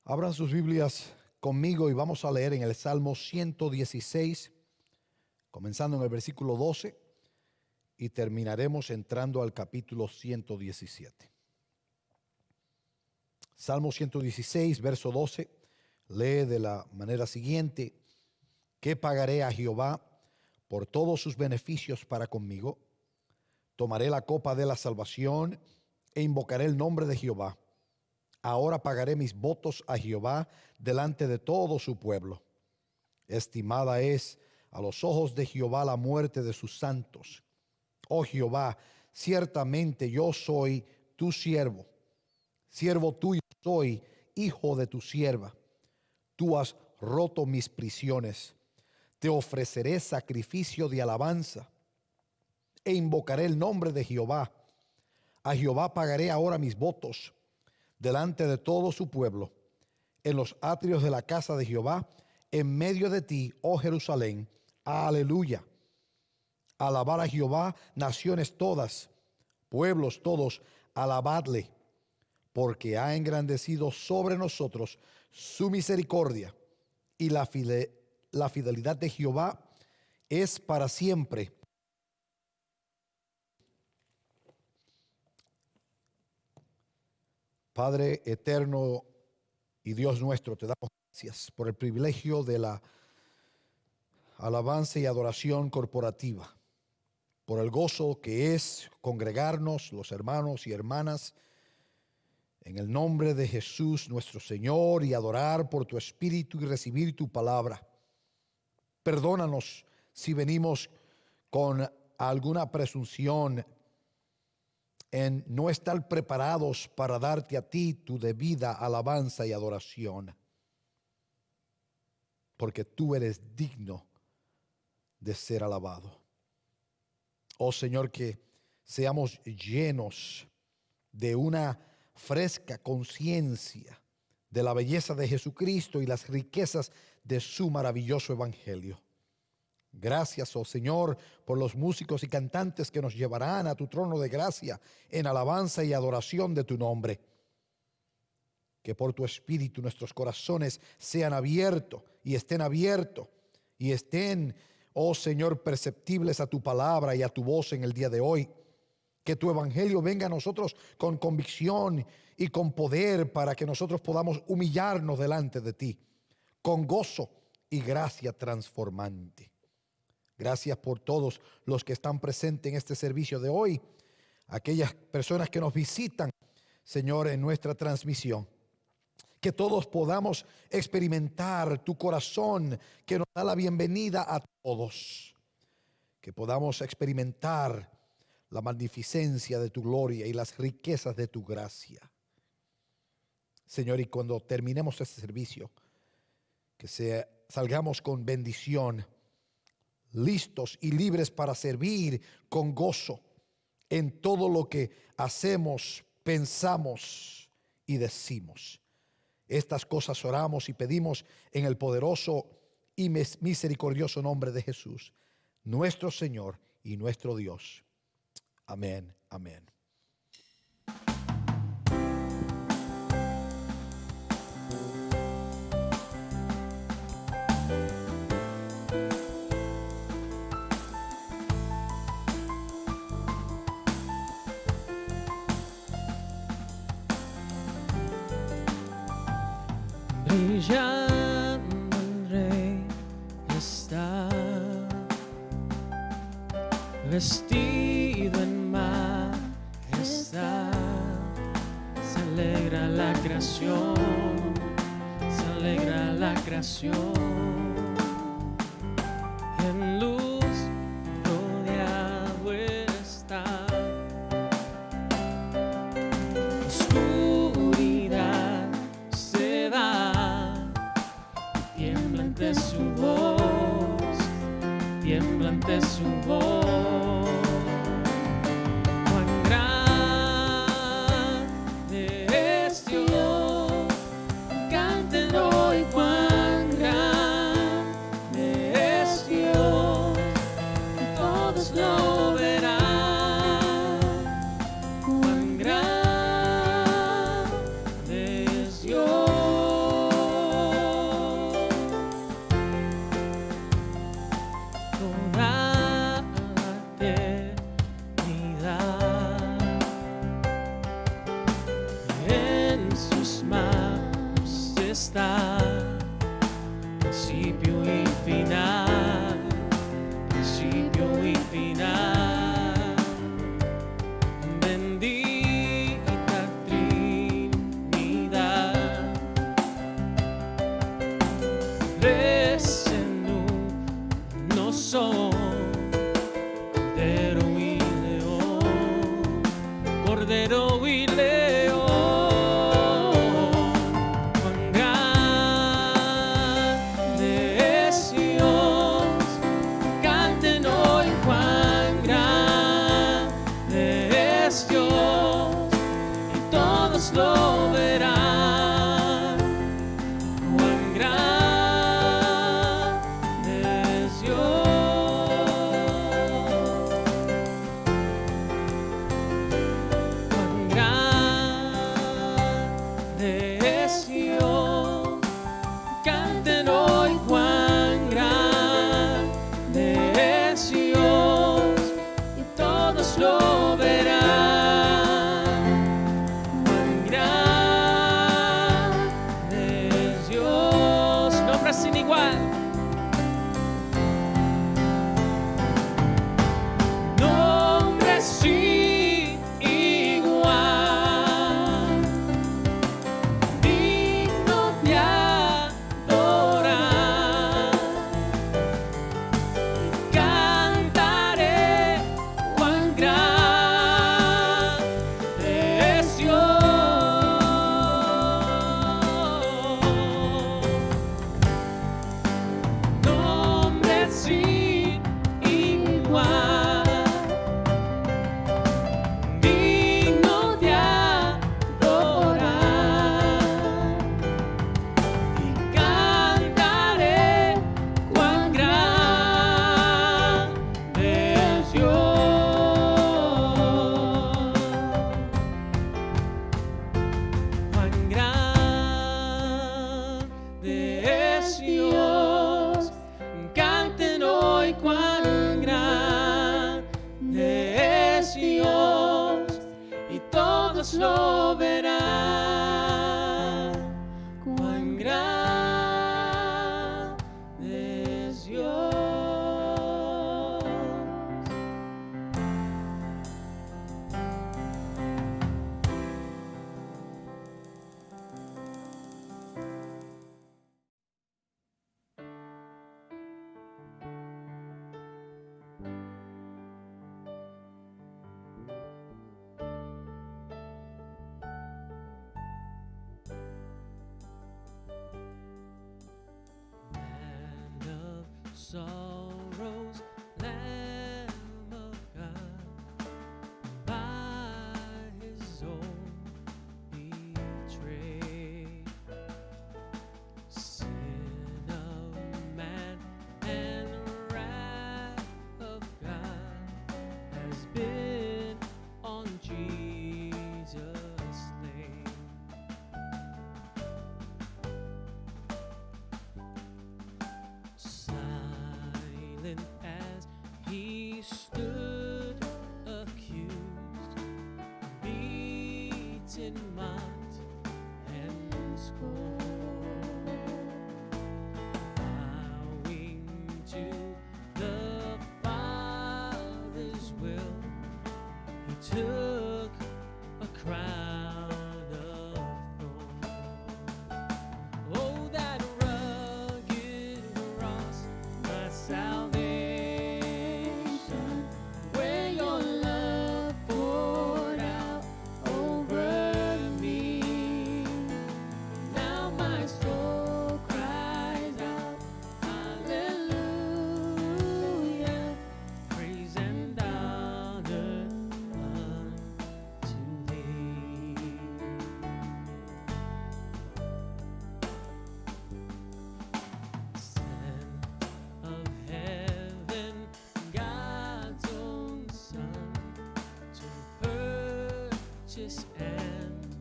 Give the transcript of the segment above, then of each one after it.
Abran sus Biblias conmigo y vamos a leer en el Salmo 116, comenzando en el versículo 12 y terminaremos entrando al capítulo 117. Salmo 116, verso 12, lee de la manera siguiente: ¿Qué pagaré a Jehová por todos sus beneficios para conmigo? Tomaré la copa de la salvación e invocaré el nombre de Jehová. Ahora pagaré mis votos a Jehová delante de todo su pueblo. Estimada es a los ojos de Jehová la muerte de sus santos. Oh Jehová, ciertamente yo soy tu siervo tuyo soy, hijo de tu sierva. Tú has roto mis prisiones. Te ofreceré sacrificio de alabanza e invocaré el nombre de Jehová. A Jehová pagaré ahora mis votos delante de todo su pueblo, en los atrios de la casa de Jehová, en medio de ti, oh Jerusalén. Aleluya. Alabar a Jehová, naciones todas, pueblos todos, alabadle, porque ha engrandecido sobre nosotros su misericordia, y la fidelidad de Jehová es para siempre. Padre eterno y Dios nuestro, te damos gracias por el privilegio de la alabanza y adoración corporativa, por el gozo que es congregarnos los hermanos y hermanas en el nombre de Jesús nuestro Señor y adorar por tu Espíritu y recibir tu palabra. Perdónanos si venimos con alguna presunción en no estar preparados para darte a ti tu debida alabanza y adoración, porque tú eres digno de ser alabado. Oh Señor, que seamos llenos de una fresca conciencia de la belleza de Jesucristo y las riquezas de su maravilloso evangelio. Gracias, oh Señor, por los músicos y cantantes que nos llevarán a tu trono de gracia en alabanza y adoración de tu nombre. Que por tu Espíritu nuestros corazones sean abiertos y estén, oh Señor, perceptibles a tu palabra y a tu voz en el día de hoy. Que tu evangelio venga a nosotros con convicción y con poder para que nosotros podamos humillarnos delante de ti con gozo y gracia transformante. Gracias por todos los que están presentes en este servicio de hoy, aquellas personas que nos visitan, Señor, en nuestra transmisión. Que todos podamos experimentar tu corazón que nos da la bienvenida a todos. Que podamos experimentar la magnificencia de tu gloria y las riquezas de tu gracia. Señor, y cuando terminemos este servicio, que salgamos con bendición, listos y libres para servir con gozo en todo lo que hacemos, pensamos y decimos. Estas cosas oramos y pedimos en el poderoso y misericordioso nombre de Jesús, nuestro Señor y nuestro Dios. Amén, amén. Brillando el Rey está, vestido en majestad. Se alegra la creación, se alegra la creación. En luz rodeado está, oscuridad se da, tiembla ante su voz, tiembla ante su voz. Cuán grande es Dios, canten hoy cuán grande es Dios, todos lo verán. bendita Trinidad, tres en uno son, Cordero y León, Cordero y León. Cuán grande es Dios, canten hoy cuán grande es Dios, y todos lo verán. Cuán grande es Dios, cuán grande es Dios, canten hoy cuán grande es Dios, y todos lo verán. Cuán grande es Dios, nombre sin igual. Nombre sin igual, digno de adorar. Cantaré cuán grande es Dios. Nombre sin igual, digno de adorar, y cantaré cuán grande es Dios, cuán grande es Dios, canten hoy cuán grande es Dios, y todos lo verán. Cuán grande es Dios. Land of sorrows, Lamb of God, by His own betrayed, sin of man and wrath of God has been on Jesus slain. Silent as He stood accused, beaten, mocked, and scorned, bowing to the Father's will, He took a crown of thorns. Oh, that rugged cross, my salvation, where your love poured out over me. Now my soul cries out, hallelujah, praise and honor unto thee. Son of heaven, God's own Son, to purchase and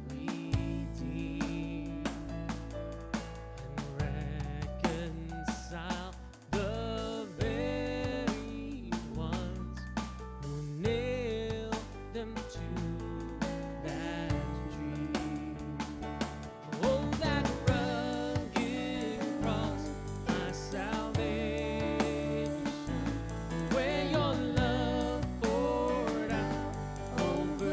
redeem and reconcile the very ones who nailed them to that tree. Oh, that rugged cross, my salvation, where your love poured out over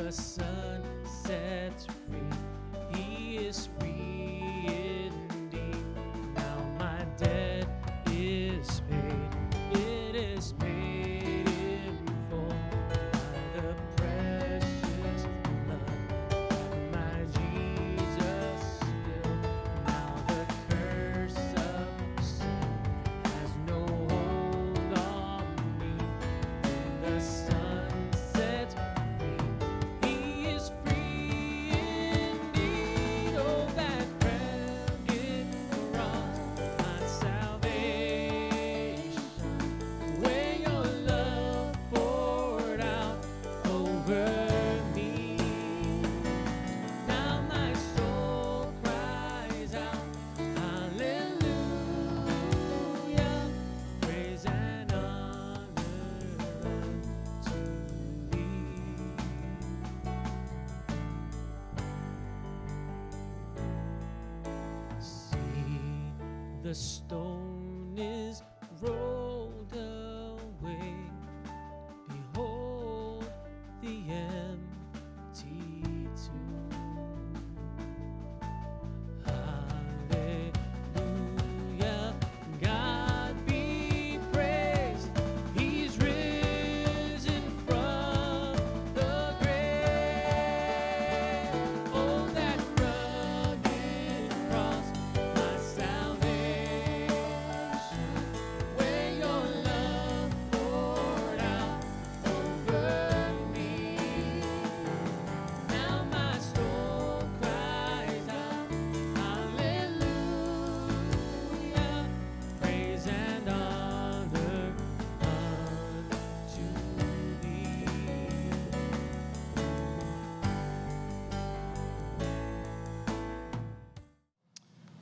the sun sets free, he is free indeed. Now my debt is paid, it is paid in full by the precious blood of my Jesus still. Now the curse of sin has no hold on me. When the sun sets free, he is free indeed. Oh, that rugged cross, my salvation, where your love poured out over me. Now my soul cries out, hallelujah, praise and honor to thee. See, the stone is rolled away. Behold the empty tomb. Hallelujah, God be praised. He's risen from the grave. Oh, that rugged cross, my salvation, where your love poured out over me. Now my soul cries out, hallelujah, praise and honor unto thee.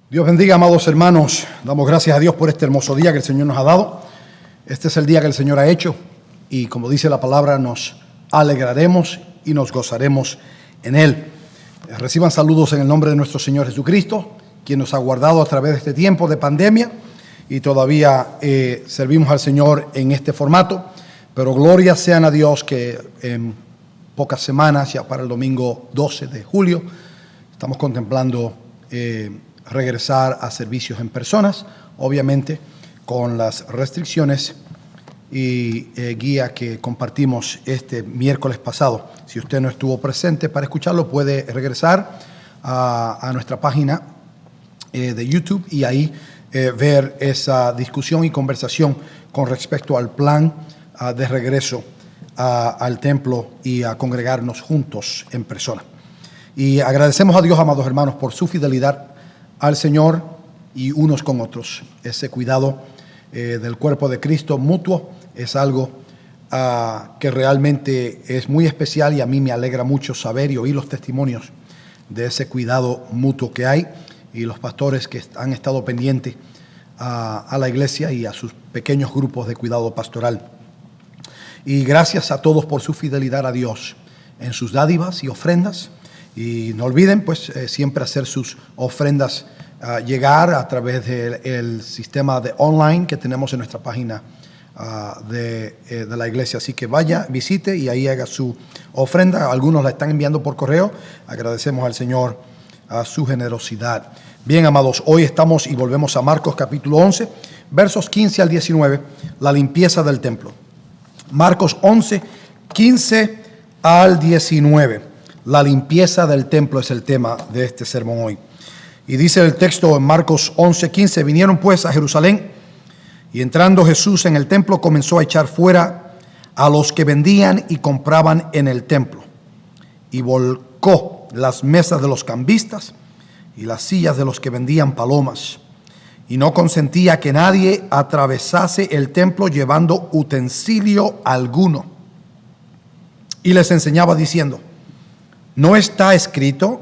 Dios bendiga, amados hermanos. Damos gracias a Dios por este hermoso día que el Señor nos ha dado. Este es el día que el Señor ha hecho y, como dice la palabra, nos alegraremos y nos gozaremos en Él. Reciban saludos en el nombre de nuestro Señor Jesucristo, quien nos ha guardado a través de este tiempo de pandemia y todavía servimos al Señor en este formato. Pero gloria sean a Dios que en pocas semanas, ya para el domingo 12 de julio, estamos contemplando regresar a servicios en personas, obviamente con las restricciones y guía que compartimos este miércoles pasado. Si usted no estuvo presente para escucharlo, puede regresar a nuestra página de YouTube y ahí ver esa discusión y conversación con respecto al plan de regreso al templo y a congregarnos juntos en persona. Y agradecemos a Dios, amados hermanos, por su fidelidad al Señor y unos con otros. Ese cuidado del cuerpo de Cristo mutuo es algo que realmente es muy especial y a mí me alegra mucho saber y oír los testimonios de ese cuidado mutuo que hay y los pastores que han estado pendientes a la iglesia y a sus pequeños grupos de cuidado pastoral. Y gracias a todos por su fidelidad a Dios en sus dádivas y ofrendas. Y no olviden, pues, siempre hacer sus ofrendas llegar a través del sistema de online que tenemos en nuestra página de la iglesia. Así que vaya, visite y ahí haga su ofrenda. Algunos la están enviando por correo. Agradecemos al Señor a su generosidad. Bien, amados, hoy estamos y volvemos a Marcos capítulo 11, versos 15 al 19, la limpieza del templo. Marcos 11, 15 al 19. La limpieza del templo es el tema de este sermón hoy. Y dice el texto en Marcos 11:15: vinieron pues a Jerusalén, y entrando Jesús en el templo comenzó a echar fuera a los que vendían y compraban en el templo, y volcó las mesas de los cambistas y las sillas de los que vendían palomas, y no consentía que nadie atravesase el templo llevando utensilio alguno. Y les enseñaba diciendo: ¿no está escrito,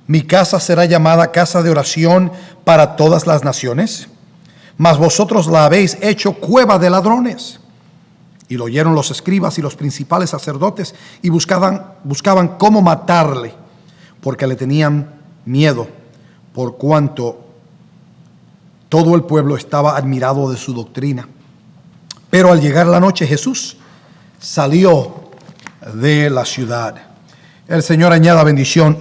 mi casa será llamada casa de oración para todas las naciones? Mas vosotros la habéis hecho cueva de ladrones. Y lo oyeron los escribas y los principales sacerdotes y buscaban cómo matarle, porque le tenían miedo, por cuanto todo el pueblo estaba admirado de su doctrina. Pero al llegar la noche, Jesús salió de la ciudad. el Señor añada bendición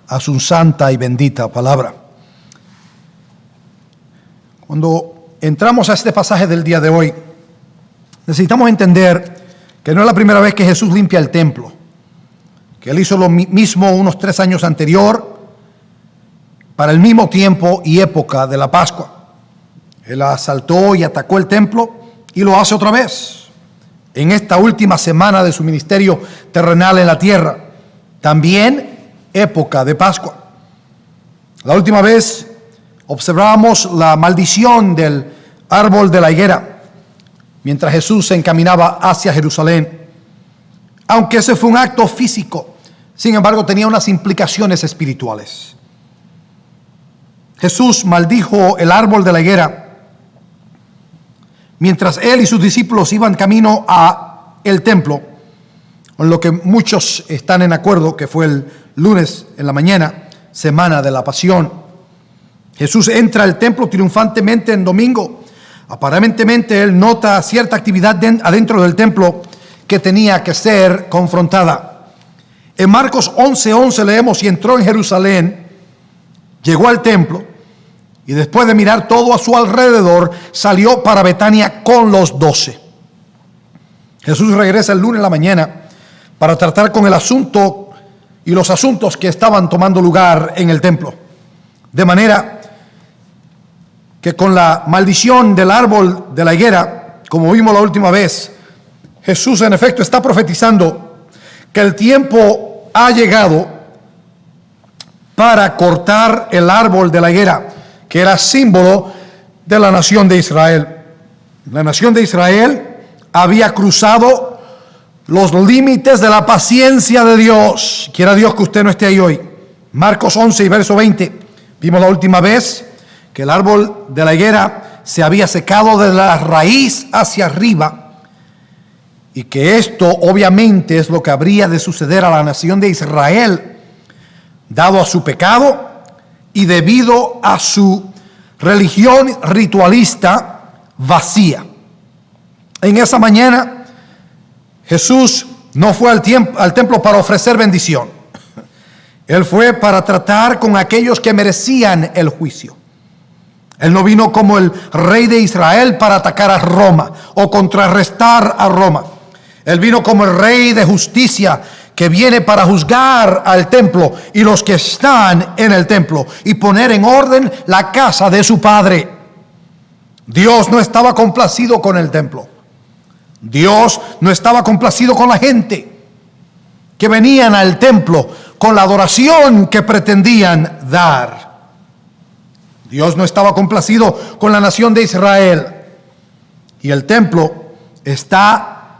a su santa y bendita palabra. Cuando entramos a este pasaje del día de hoy, necesitamos entender que no es la primera vez que Jesús limpia el templo, que Él hizo lo mismo unos 3 años anterior, para el mismo tiempo y época de la Pascua. Él asaltó y atacó el templo y lo hace otra vez, en esta última semana de su ministerio terrenal en la tierra, también época de Pascua. La última vez observamos la maldición del árbol de la higuera, mientras Jesús se encaminaba hacia Jerusalén. Aunque ese fue un acto físico, sin embargo tenía unas implicaciones espirituales. Jesús maldijo el árbol de la higuera mientras él y sus discípulos iban camino a el templo, con lo que muchos están en acuerdo que fue el lunes en la mañana, semana de la Pasión. Jesús entra al templo triunfantemente en domingo. Aparentemente él nota cierta actividad adentro del templo que tenía que ser confrontada. En Marcos 11:11 leemos: y entró en Jerusalén, llegó al templo, y después de mirar todo a su alrededor, salió para Betania con los 12. Jesús regresa el lunes en la mañana para tratar con el asunto y los asuntos que estaban tomando lugar en el templo. De manera que con la maldición del árbol de la higuera, como vimos la última vez, Jesús en efecto está profetizando que el tiempo ha llegado para cortar el árbol de la higuera, que era símbolo de la nación de Israel. La nación de Israel había cruzado los límites de la paciencia de Dios. Quiera Dios que usted no esté ahí hoy. Marcos 11 y verso 20. Vimos la última vez que el árbol de la higuera se había secado de la raíz hacia arriba, y que esto obviamente es lo que habría de suceder a la nación de Israel, dado a su pecado y debido a su religión ritualista vacía. En esa mañana Jesús no fue al templo para ofrecer bendición. Él fue para tratar con aquellos que merecían el juicio. Él no vino como el rey de Israel para atacar a Roma o contrarrestar a Roma. Él vino como el rey de justicia, que viene para juzgar al templo y los que están en el templo y poner en orden la casa de su padre. Dios no estaba complacido con el templo. Dios no estaba complacido con la gente que venían al templo con la adoración que pretendían dar. Dios no estaba complacido con la nación de Israel. Y el templo está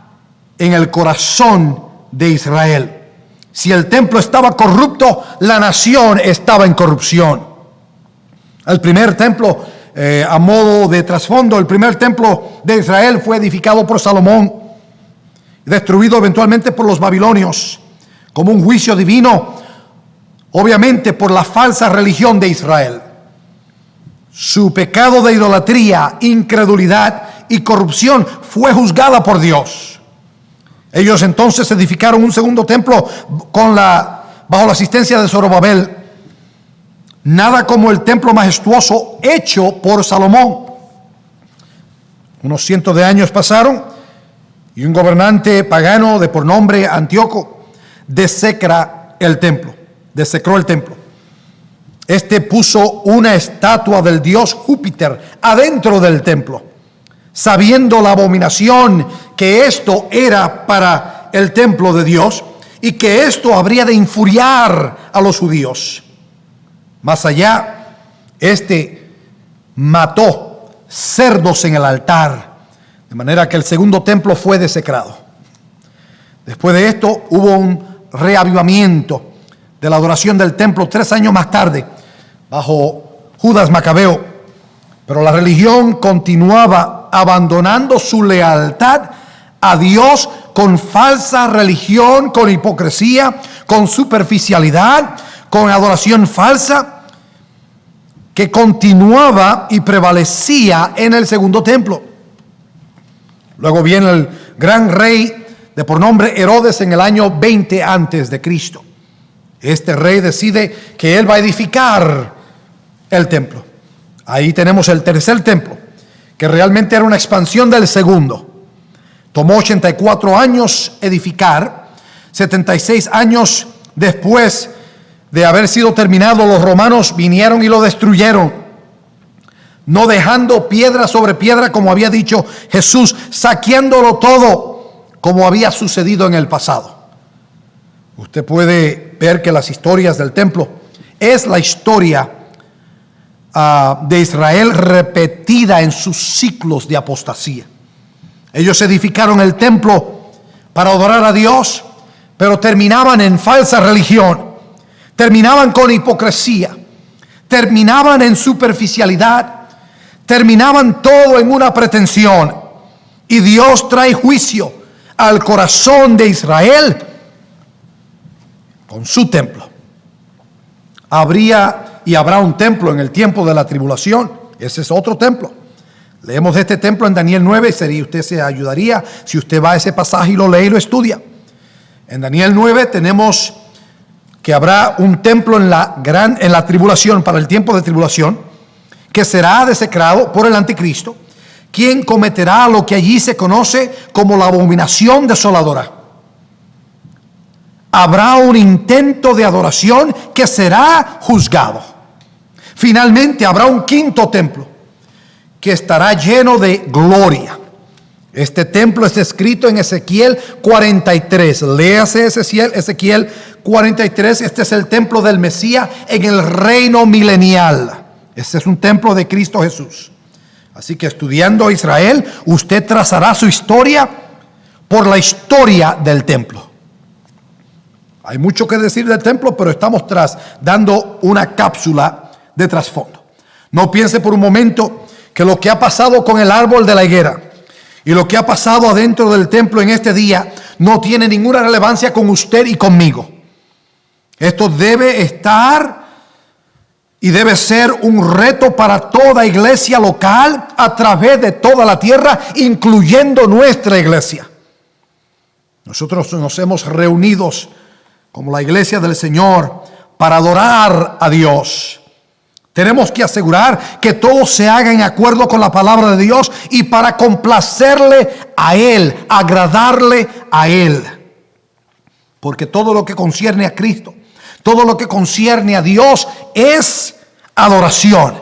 en el corazón de Israel. Si el templo estaba corrupto, la nación estaba en corrupción. El primer templo, a modo de trasfondo, el primer templo de Israel fue edificado por Salomón, destruido eventualmente por los babilonios, como un juicio divino, obviamente por la falsa religión de Israel. Su pecado de idolatría, incredulidad y corrupción fue juzgada por Dios. Ellos entonces edificaron un segundo templo bajo la asistencia de Zorobabel. Nada como el templo majestuoso hecho por Salomón. Unos cientos de años pasaron y un gobernante pagano de por nombre Antíoco desecró el templo. Este puso una estatua del dios Júpiter adentro del templo, sabiendo la abominación que esto era para el templo de Dios y que esto habría de infuriar a los judíos. Más allá, mató cerdos en el altar, de manera que el segundo templo fue desecrado. Después de esto hubo un reavivamiento de la adoración del templo 3 años más tarde, bajo Judas Macabeo. Pero la religión continuaba abandonando su lealtad a Dios con falsa religión, con hipocresía, con superficialidad, con adoración falsa, que continuaba y prevalecía en el segundo templo. Luego viene el gran rey de por nombre Herodes en el año 20 antes de Cristo. Este rey decide que él va a edificar el templo. Ahí tenemos el tercer templo, que realmente era una expansión del segundo. Tomó 84 años edificar. 76 años después de haber sido terminado, los romanos vinieron y lo destruyeron, no dejando piedra sobre piedra, como había dicho Jesús, saqueándolo todo, como había sucedido en el pasado. Usted puede ver que las historias del templo es la historia de Israel repetida en sus ciclos de apostasía. Ellos edificaron el templo para adorar a Dios, pero terminaban en falsa religión, terminaban con hipocresía, terminaban en superficialidad, terminaban todo en una pretensión. Y Dios trae juicio al corazón de Israel con su templo. Habría y habrá un templo en el tiempo de la tribulación. Ese es otro templo. Leemos de este templo en Daniel 9. Usted se ayudaría si usted va a ese pasaje y lo lee y lo estudia. En Daniel 9 tenemos que habrá un templo en la tribulación, para el tiempo de tribulación, que será desecrado por el anticristo, quien cometerá lo que allí se conoce como la abominación desoladora. Habrá un intento de adoración que será juzgado. Finalmente habrá un quinto templo que estará lleno de gloria. Este templo es escrito en Ezequiel 43. Léase Ezequiel 43. Este es el templo del Mesías en el reino milenial. Este es un templo de Cristo Jesús. Así que estudiando a Israel, usted trazará su historia por la historia del templo. Hay mucho que decir del templo, pero estamos dando una cápsula de trasfondo. No piense por un momento que lo que ha pasado con el árbol de la higuera y lo que ha pasado adentro del templo en este día no tiene ninguna relevancia con usted y conmigo. Esto debe estar y debe ser un reto para toda iglesia local a través de toda la tierra, incluyendo nuestra iglesia. Nosotros nos hemos reunido como la iglesia del Señor para adorar a Dios. Tenemos que asegurar que todo se haga en acuerdo con la palabra de Dios y para complacerle a Él, agradarle a Él. Porque todo lo que concierne a Cristo, todo lo que concierne a Dios es adoración.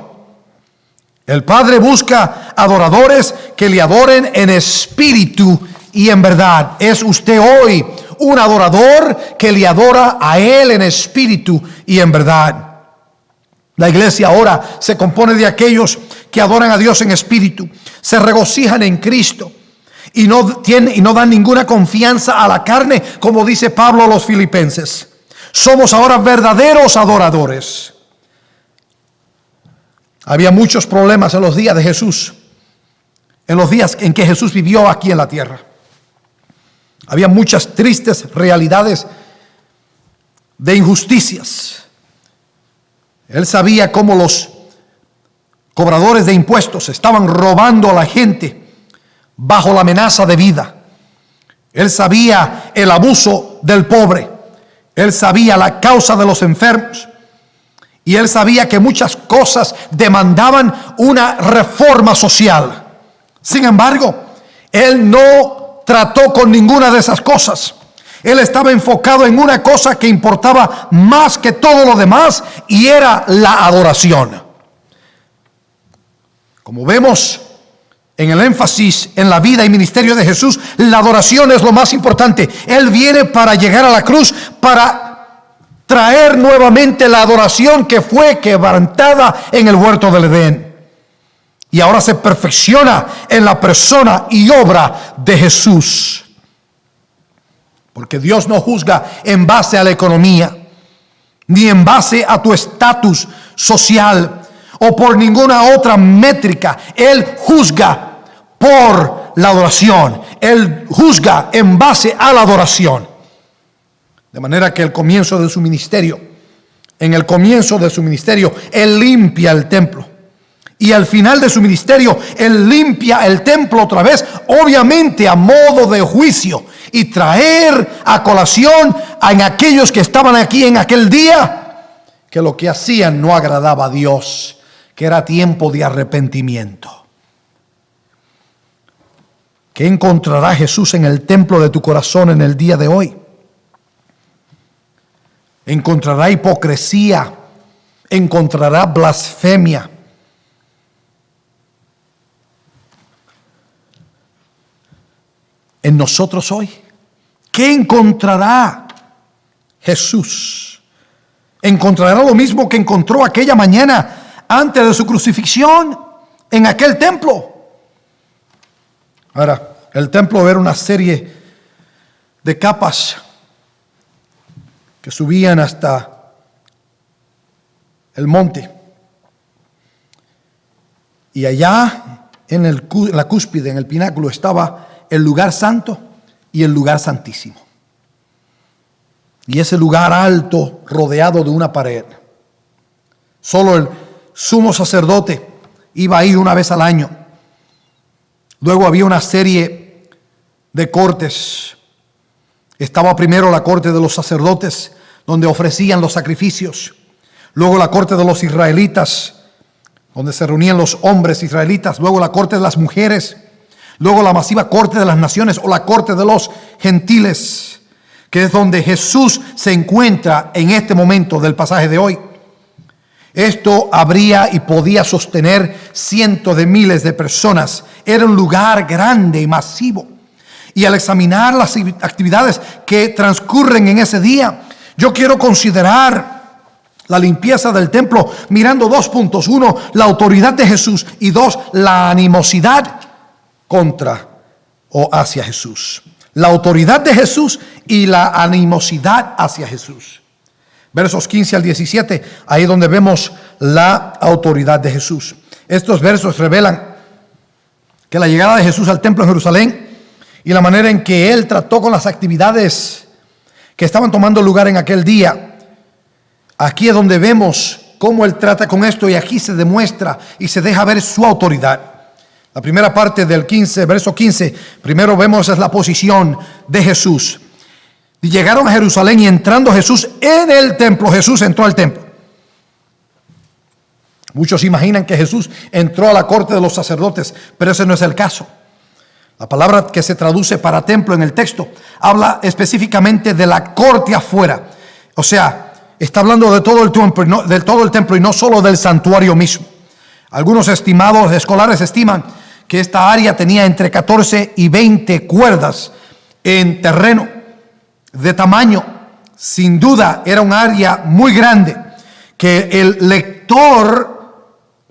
El Padre busca adoradores que le adoren en espíritu y en verdad. ¿Es usted hoy un adorador que le adora a Él en espíritu y en verdad? La iglesia ahora se compone de aquellos que adoran a Dios en espíritu, se regocijan en Cristo y no dan ninguna confianza a la carne, como dice Pablo a los filipenses. Somos ahora verdaderos adoradores. Había muchos problemas en los días de Jesús, en los días en que Jesús vivió aquí en la tierra. Había muchas tristes realidades de injusticias. Él sabía cómo los cobradores de impuestos estaban robando a la gente bajo la amenaza de vida. Él sabía el abuso del pobre. Él sabía la causa de los enfermos. Y él sabía que muchas cosas demandaban una reforma social. Sin embargo, él no trató con ninguna de esas cosas. Él estaba enfocado en una cosa que importaba más que todo lo demás, y era la adoración. Como vemos en el énfasis en la vida y ministerio de Jesús, la adoración es lo más importante. Él viene para llegar a la cruz, para traer nuevamente la adoración que fue quebrantada en el huerto del Edén. Y ahora se perfecciona en la persona y obra de Jesús. Porque Dios no juzga en base a la economía, ni en base a tu estatus social o por ninguna otra métrica. Él juzga por la adoración. Él juzga en base a la adoración. De manera que en el comienzo de su ministerio, Él limpia el templo Y al final de su ministerio, Él limpia el templo otra vez, obviamente a modo de juicio, y traer a colación a aquellos que estaban aquí en aquel día, que lo que hacían no agradaba a Dios, que era tiempo de arrepentimiento. ¿Qué encontrará Jesús en el templo de tu corazón en el día de hoy? Encontrará hipocresía, encontrará blasfemia. En nosotros hoy, ¿qué encontrará Jesús? Encontrará lo mismo que encontró aquella mañana antes de su crucifixión en aquel templo. Ahora, el templo era una serie de capas que subían hasta el monte. Y allá en la cúspide, en el pináculo, estaba el lugar santo y el lugar santísimo. Y ese lugar alto, rodeado de una pared. Solo el sumo sacerdote iba ahí una vez al año. Luego había una serie de cortes. Estaba primero la corte de los sacerdotes, donde ofrecían los sacrificios. Luego la corte de los israelitas, donde se reunían los hombres israelitas. Luego la corte de las mujeres. Luego la masiva corte de las naciones, o la corte de los gentiles, que es donde Jesús se encuentra en este momento del pasaje de hoy. Esto habría y podía sostener cientos de miles de personas. Era un lugar grande y masivo. Y al examinar las actividades que transcurren en ese día, yo quiero considerar la limpieza del templo mirando 2 puntos. 1, la autoridad de Jesús, y 2, la animosidad contra o hacia Jesús. La autoridad de Jesús y la animosidad hacia Jesús. Versos 15 al 17, ahí donde vemos la autoridad de Jesús. Estos versos revelan que la llegada de Jesús al templo en Jerusalén y la manera en que Él trató con las actividades que estaban tomando lugar en aquel día. Aquí es donde vemos cómo Él trata con esto, y aquí se demuestra y se deja ver su autoridad. La primera parte del 15, verso 15, primero vemos es la posición de Jesús. Y llegaron a Jerusalén, y entrando Jesús en el templo, Jesús entró al templo. Muchos imaginan que Jesús entró a la corte de los sacerdotes, pero ese no es el caso. La palabra que se traduce para templo en el texto habla específicamente de la corte afuera. O sea, está hablando de todo el templo y no solo del santuario mismo. Algunos estimados escolares estiman que esta área tenía entre 14 y 20 cuerdas en terreno de tamaño. Sin duda era un área muy grande que el lector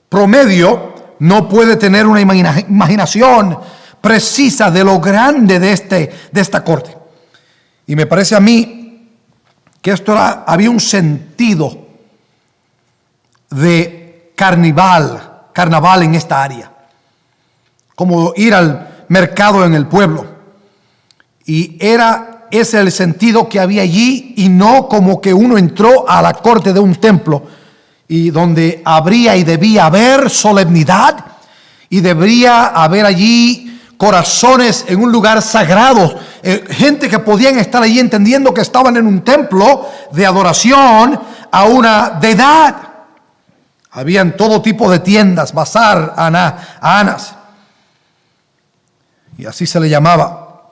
promedio no puede tener una imaginación precisa de lo grande de esta corte. Y me parece a mí que había un sentido de carnaval en esta área, como ir al mercado en el pueblo. Y ese el sentido que había allí, y no como que uno entró a la corte de un templo y donde habría y debía haber solemnidad, y debería haber allí corazones en un lugar sagrado, gente que podían estar allí entendiendo que estaban en un templo de adoración a una deidad. Habían todo tipo de tiendas, bazar, anas, y así se le llamaba,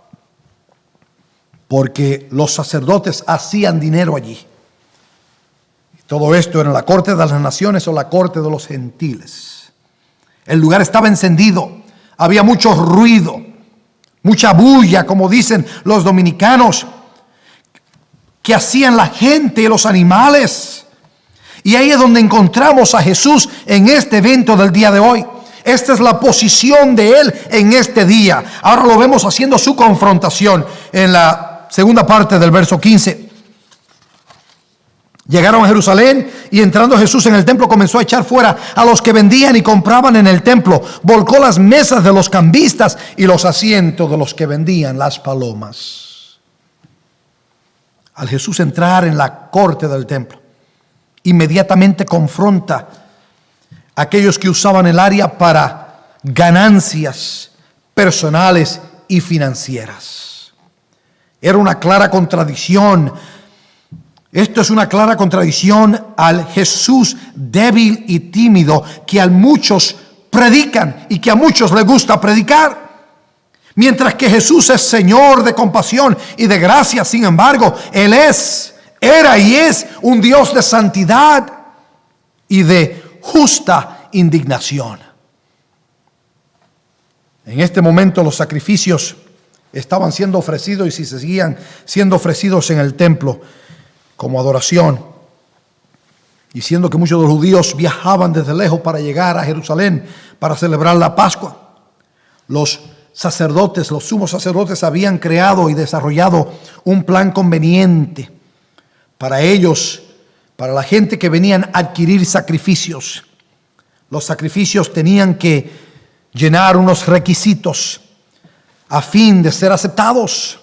porque los sacerdotes hacían dinero allí. Y todo esto era en la corte de las naciones o la corte de los gentiles. El lugar estaba encendido, había mucho ruido, mucha bulla, como dicen los dominicanos, que hacían la gente y los animales. Y ahí es donde encontramos a Jesús en este evento del día de hoy. Esta es la posición de Él en este día. Ahora lo vemos haciendo su confrontación en la segunda parte del verso 15. Llegaron a Jerusalén, y entrando Jesús en el templo comenzó a echar fuera a los que vendían y compraban en el templo. Volcó las mesas de los cambistas y los asientos de los que vendían las palomas. Al Jesús entrar en la corte del templo, inmediatamente confronta aquellos que usaban el área para ganancias personales y financieras. Era una clara contradicción. Esto es una clara contradicción al Jesús débil y tímido que a muchos predican y que a muchos les gusta predicar. Mientras que Jesús es Señor de compasión y de gracia, sin embargo, Él era y es un Dios de santidad y de justa indignación. En este momento los sacrificios estaban siendo ofrecidos y si seguían siendo ofrecidos en el templo como adoración. Y siendo que muchos de los judíos viajaban desde lejos para llegar a Jerusalén para celebrar la Pascua, los sacerdotes, los sumos sacerdotes habían creado y desarrollado un plan conveniente para ellos, para la gente que venían a adquirir sacrificios. Los sacrificios tenían que llenar unos requisitos a fin de ser aceptados.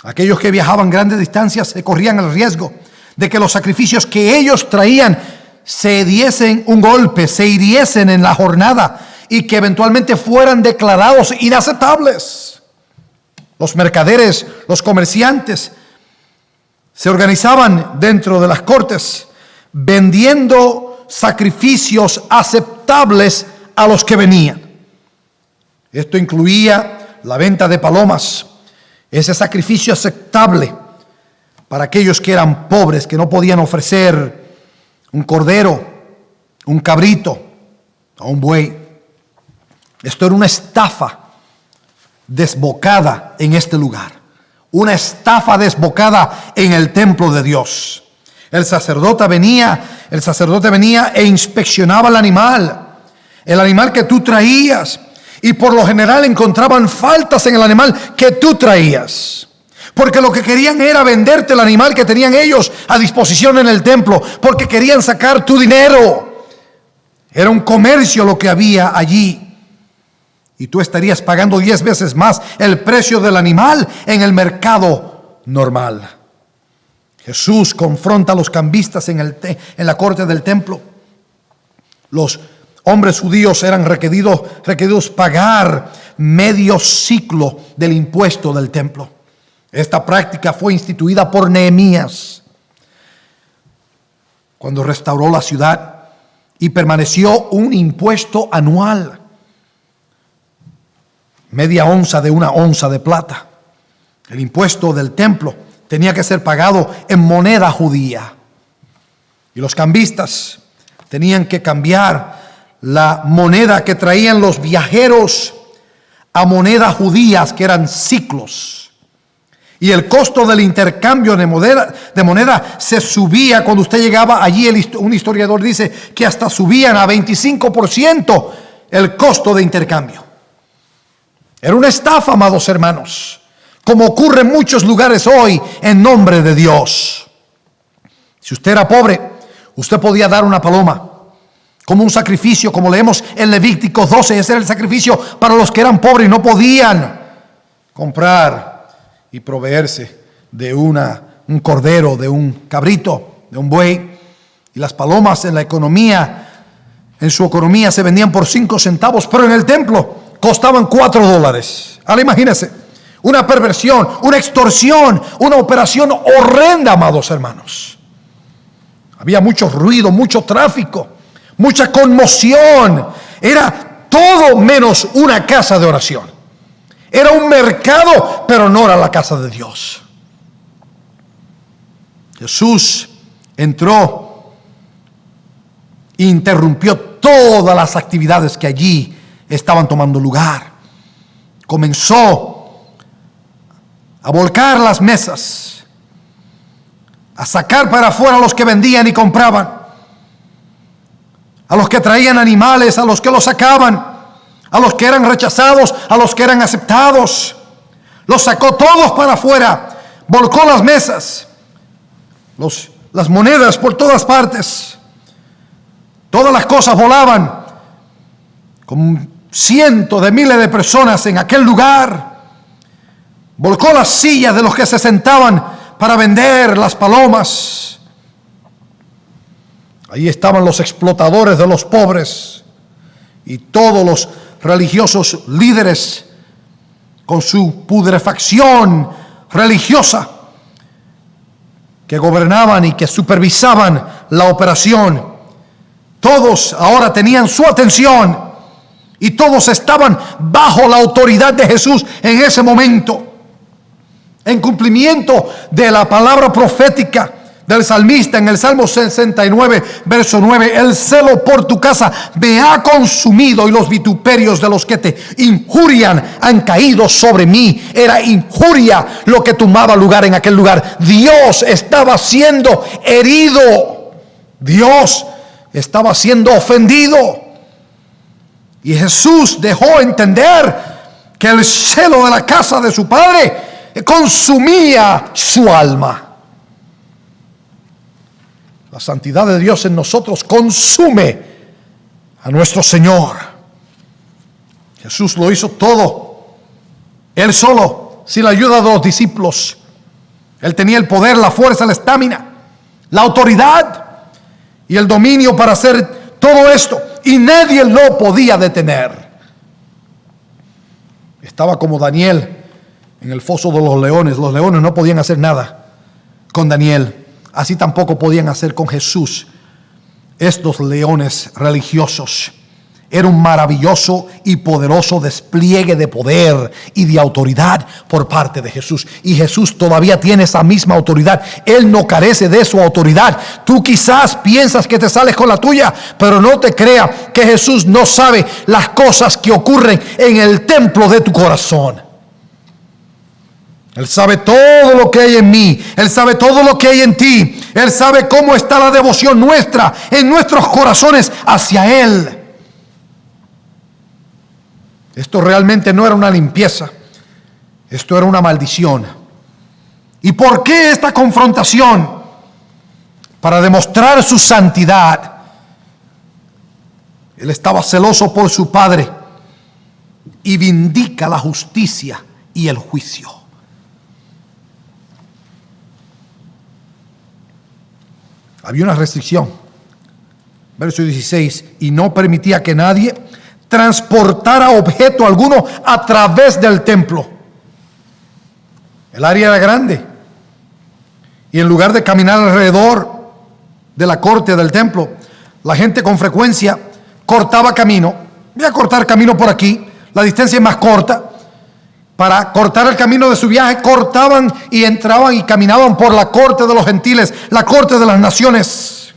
Aquellos que viajaban grandes distancias se corrían el riesgo de que los sacrificios que ellos traían se diesen un golpe, se hiriesen en la jornada y que eventualmente fueran declarados inaceptables. Los mercaderes, los comerciantes se organizaban dentro de las cortes vendiendo sacrificios aceptables a los que venían. Esto incluía la venta de palomas, ese sacrificio aceptable para aquellos que eran pobres, que no podían ofrecer un cordero, un cabrito o un buey. Esto era una estafa desbocada en este lugar, una estafa desbocada en el templo de Dios. El sacerdote venía e inspeccionaba el animal que tú traías, y por lo general encontraban faltas en el animal que tú traías, porque lo que querían era venderte el animal que tenían ellos a disposición en el templo, porque querían sacar tu dinero. Era un comercio lo que había allí. Y tú estarías pagando 10 veces más el precio del animal en el mercado normal. Jesús confronta a los cambistas en la corte del templo. Los hombres judíos eran requeridos pagar medio ciclo del impuesto del templo. Esta práctica fue instituida por Nehemías cuando restauró la ciudad y permaneció un impuesto anual. Media onza de una onza de plata. El impuesto del templo tenía que ser pagado en moneda judía. Y los cambistas tenían que cambiar la moneda que traían los viajeros a monedas judías que eran ciclos. Y el costo del intercambio de moneda se subía cuando usted llegaba allí. Un historiador dice que hasta subían a 25% el costo de intercambio. Era una estafa, amados hermanos, como ocurre en muchos lugares hoy en nombre de Dios. Si usted era pobre, usted podía dar una paloma como un sacrificio, como leemos en Levítico 12. Ese era el sacrificio para los que eran pobres y no podían comprar y proveerse de un cordero, de un cabrito, de un buey. Y las palomas en su economía se vendían por 5 centavos, pero en el templo costaban $4. Ahora imagínense, una perversión, una extorsión, una operación horrenda, amados hermanos. Había mucho ruido, mucho tráfico, mucha conmoción. Era todo menos una casa de oración. Era un mercado, pero no era la casa de Dios. Jesús entró e interrumpió todas las actividades que allí estaban tomando lugar. Comenzó a volcar las mesas, a sacar para afuera a los que vendían y compraban, a los que traían animales, a los que los sacaban, a los que eran rechazados, a los que eran aceptados. Los sacó todos para afuera, volcó las mesas, las monedas por todas partes. Todas las cosas volaban, con cientos de miles de personas en aquel lugar. Volcó las sillas de los que se sentaban para vender las palomas. Ahí estaban los explotadores de los pobres y todos los religiosos líderes con su putrefacción religiosa que gobernaban y que supervisaban la operación. Todos ahora tenían su atención y todos estaban bajo la autoridad de Jesús en ese momento. En cumplimiento de la palabra profética del salmista en el Salmo 69, verso 9, el celo por tu casa me ha consumido y los vituperios de los que te injurian han caído sobre mí. Era injuria lo que tomaba lugar en aquel lugar. Dios estaba siendo herido. Dios estaba siendo ofendido. Y Jesús dejó entender que el celo de la casa de su Padre consumía su alma. La santidad de Dios en nosotros consume a nuestro Señor. Jesús lo hizo todo, Él solo, sin la ayuda de los discípulos. Él tenía el poder, la fuerza, la estamina, la autoridad y el dominio para hacer todo esto, y nadie lo podía detener. Estaba como Daniel en el foso de los leones. Los leones no podían hacer nada con Daniel. Así tampoco podían hacer con Jesús estos leones religiosos. Era un maravilloso y poderoso despliegue de poder y de autoridad por parte de Jesús. Y Jesús todavía tiene esa misma autoridad. Él no carece de su autoridad. Tú quizás piensas que te sales con la tuya, pero no te creas que Jesús no sabe las cosas que ocurren en el templo de tu corazón. Él sabe todo lo que hay en mí. Él sabe todo lo que hay en ti. Él sabe cómo está la devoción nuestra en nuestros corazones hacia Él. Esto realmente no era una limpieza. Esto era una maldición. ¿Y por qué esta confrontación? Para demostrar su santidad. Él estaba celoso por su Padre y vindica la justicia y el juicio. Había una restricción, verso 16, y no permitía que nadie transportara objeto alguno a través del templo. El área era grande, y en lugar de caminar alrededor de la corte del templo, la gente con frecuencia cortaba camino. Voy a cortar camino por aquí, la distancia es más corta. Para cortar el camino de su viaje, cortaban y entraban y caminaban por la corte de los gentiles, la corte de las naciones.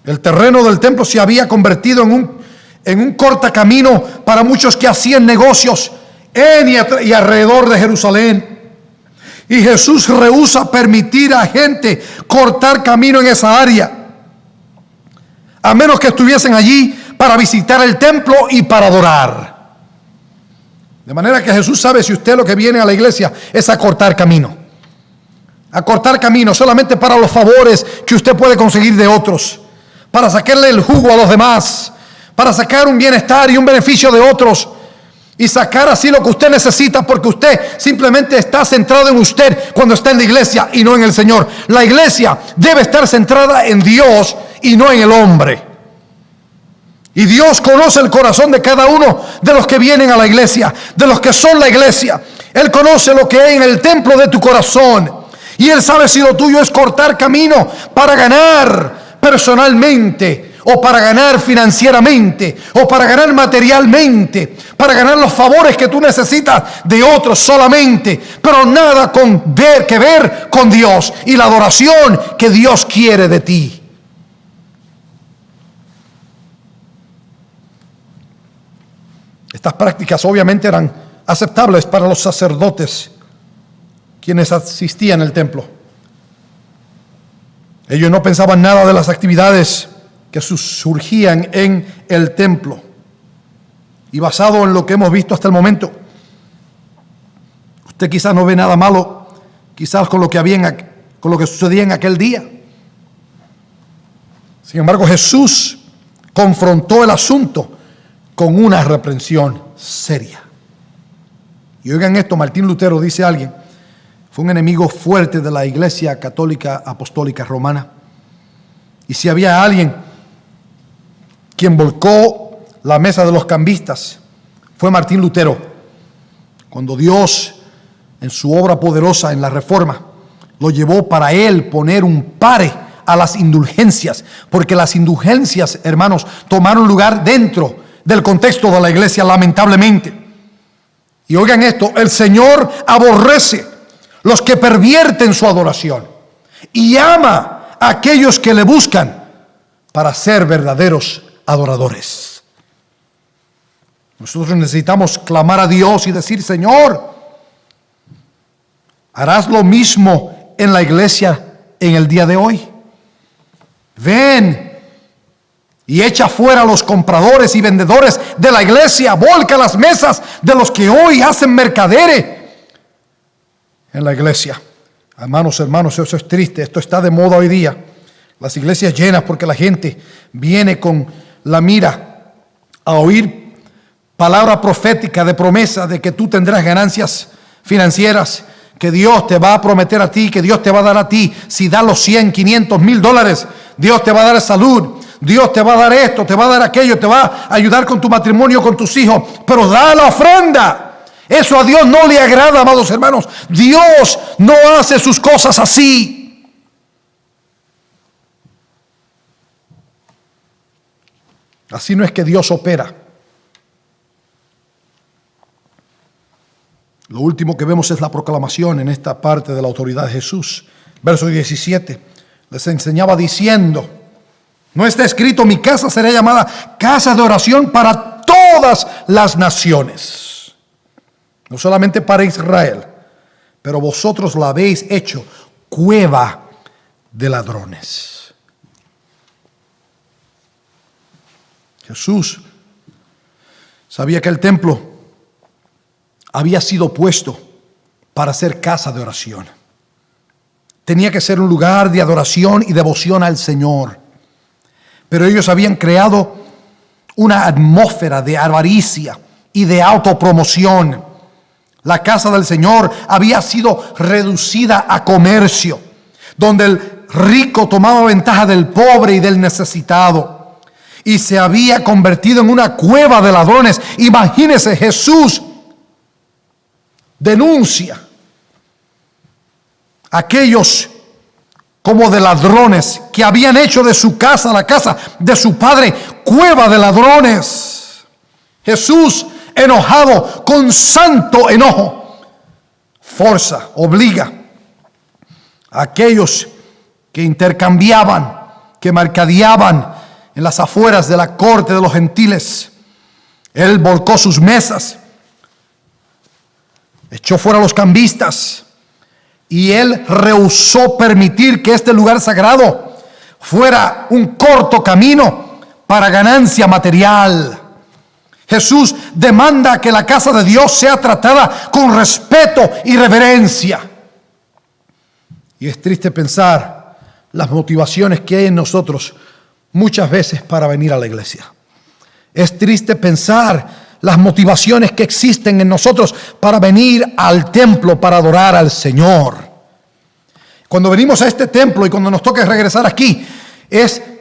El terreno del templo se había convertido en un cortacamino para muchos que hacían negocios en y alrededor de Jerusalén. Y Jesús rehúsa permitir a gente cortar camino en esa área, a menos que estuviesen allí para visitar el templo y para adorar. De manera que Jesús sabe si usted lo que viene a la iglesia es a cortar camino. A cortar camino solamente para los favores que usted puede conseguir de otros. Para sacarle el jugo a los demás. Para sacar un bienestar y un beneficio de otros. Y sacar así lo que usted necesita porque usted simplemente está centrado en usted cuando está en la iglesia y no en el Señor. La iglesia debe estar centrada en Dios y no en el hombre. Y Dios conoce el corazón de cada uno de los que vienen a la iglesia, de los que son la iglesia. Él conoce lo que hay en el templo de tu corazón. Y Él sabe si lo tuyo es cortar camino para ganar personalmente, o para ganar financieramente, o para ganar materialmente, para ganar los favores que tú necesitas de otros solamente, pero nada que ver con Dios y la adoración que Dios quiere de ti. Estas prácticas obviamente eran aceptables para los sacerdotes, quienes asistían al templo. Ellos no pensaban nada de las actividades que surgían en el templo. Y basado en lo que hemos visto hasta el momento, usted quizás no ve nada malo, quizás con lo que sucedía en aquel día. Sin embargo, Jesús confrontó el asunto con una reprensión seria. Y oigan esto, Martín Lutero, dice alguien, fue un enemigo fuerte de la Iglesia Católica Apostólica Romana. Y si había alguien quien volcó la mesa de los cambistas, fue Martín Lutero. Cuando Dios, en su obra poderosa en la Reforma, lo llevó para él poner un pare a las indulgencias, porque las indulgencias, hermanos, tomaron lugar dentro del contexto de la iglesia, lamentablemente. Y oigan esto: el Señor aborrece los que pervierten su adoración y ama a aquellos que le buscan para ser verdaderos adoradores. Nosotros necesitamos clamar a Dios y decir: Señor, ¿harás lo mismo en la iglesia en el día de hoy? Ven y echa fuera a los compradores y vendedores de la iglesia. Volca las mesas de los que hoy hacen mercadere en la iglesia. Hermanos, eso es triste. Esto está de moda hoy día. Las iglesias llenas porque la gente viene con la mira a oír palabra profética de promesa de que tú tendrás ganancias financieras, que Dios te va a prometer a ti, que Dios te va a dar a ti. Si das los 100, 500, $1000, Dios te va a dar salud, Dios te va a dar esto, te va a dar aquello, te va a ayudar con tu matrimonio, con tus hijos, pero da la ofrenda. Eso a Dios no le agrada, amados hermanos. Dios no hace sus cosas así. Así no es que Dios opera. Lo último que vemos es la proclamación en esta parte de la autoridad de Jesús. Verso 17. Les enseñaba diciendo: no está escrito, mi casa será llamada casa de oración para todas las naciones, no solamente para Israel, pero vosotros la habéis hecho cueva de ladrones. Jesús sabía que el templo había sido puesto para ser casa de oración. Tenía que ser un lugar de adoración y devoción al Señor. Pero ellos habían creado una atmósfera de avaricia y de autopromoción. La casa del Señor había sido reducida a comercio, donde el rico tomaba ventaja del pobre y del necesitado, y se había convertido en una cueva de ladrones. Imagínense, Jesús denuncia a aquellos como de ladrones que habían hecho de su casa, la casa de su padre, cueva de ladrones. Jesús, enojado, con santo enojo, obliga a aquellos que intercambiaban, que mercadeaban en las afueras de la corte de los gentiles. Él volcó sus mesas, echó fuera a los cambistas, y él rehusó permitir que este lugar sagrado fuera un corto camino para ganancia material. Jesús demanda que la casa de Dios sea tratada con respeto y reverencia. Y es triste pensar las motivaciones que hay en nosotros muchas veces para venir a la iglesia. Es triste pensar las motivaciones que existen en nosotros para venir al templo, para adorar al Señor. Cuando venimos a este templo y cuando nos toca regresar aquí,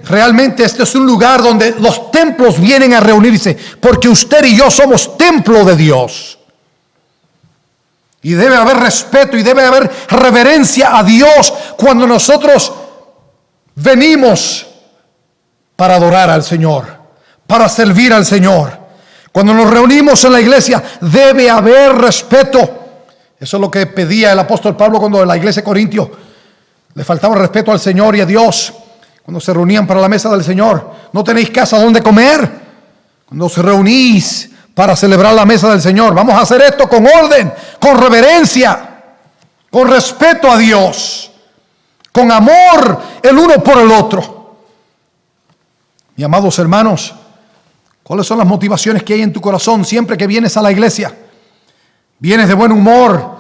realmente este es un lugar donde los templos vienen a reunirse, porque usted y yo somos templo de Dios. Y debe haber respeto y debe haber reverencia a Dios cuando nosotros venimos para adorar al Señor, para servir al Señor. Cuando nos reunimos en la iglesia debe haber respeto. Eso es lo que pedía el apóstol Pablo cuando en la iglesia de Corintio le faltaba respeto al Señor y a Dios. Cuando se reunían para la mesa del Señor: ¿no tenéis casa donde comer? Cuando se reunís para celebrar la mesa del Señor, vamos a hacer esto con orden, con reverencia, con respeto a Dios, con amor el uno por el otro. Mis amados hermanos, ¿cuáles son las motivaciones que hay en tu corazón siempre que vienes a la iglesia? ¿Vienes de buen humor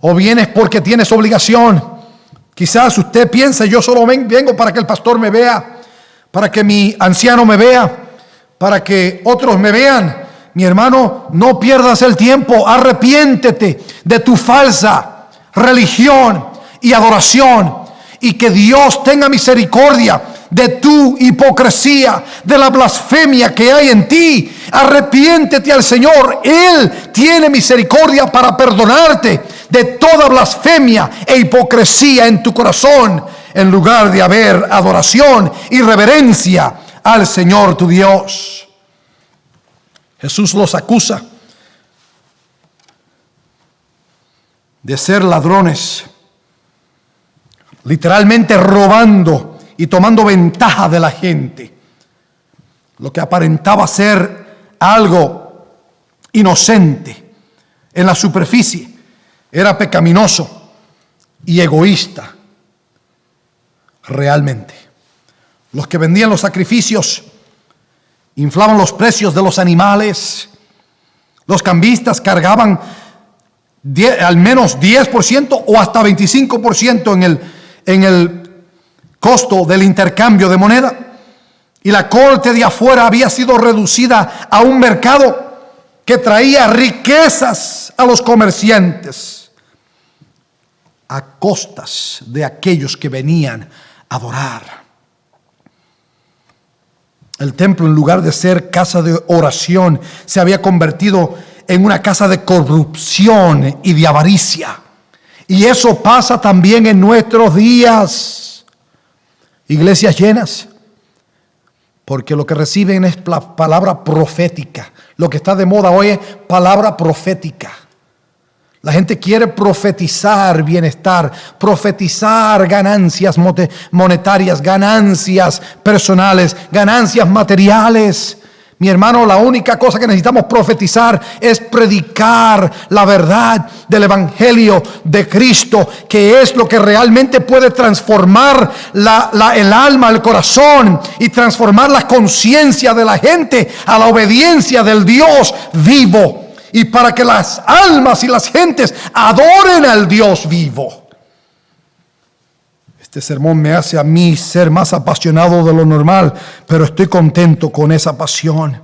o vienes porque tienes obligación? Quizás usted piense: yo solo vengo para que el pastor me vea, para que mi anciano me vea, para que otros me vean. Mi hermano, no pierdas el tiempo. Arrepiéntete de tu falsa religión y adoración, y que Dios tenga misericordia de tu hipocresía, de la blasfemia que hay en ti. Arrepiéntete al Señor. Él tiene misericordia para perdonarte de toda blasfemia e hipocresía en tu corazón, en lugar de haber adoración y reverencia al Señor tu Dios. Jesús los acusa de ser ladrones, literalmente robando y tomando ventaja de la gente. Lo que aparentaba ser algo inocente en la superficie era pecaminoso y egoísta realmente. Los que vendían los sacrificios inflaban los precios de los animales. Los cambistas cargaban al menos 10% o hasta 25% en el costo del intercambio de moneda. Y la corte de afuera había sido reducida a un mercado que traía riquezas a los comerciantes a costas de aquellos que venían a adorar. El templo, en lugar de ser casa de oración, se había convertido en una casa de corrupción y de avaricia. Y eso pasa también en nuestros días. Iglesias llenas, porque lo que reciben es palabra profética. Lo que está de moda hoy es palabra profética. La gente quiere profetizar bienestar, profetizar ganancias monetarias, ganancias personales, ganancias materiales. Mi hermano, la única cosa que necesitamos profetizar es predicar la verdad del Evangelio de Cristo, que es lo que realmente puede transformar el alma, el corazón, y transformar la conciencia de la gente a la obediencia del Dios vivo. Y para que las almas y las gentes adoren al Dios vivo. Este sermón me hace a mí ser más apasionado de lo normal, pero estoy contento con esa pasión.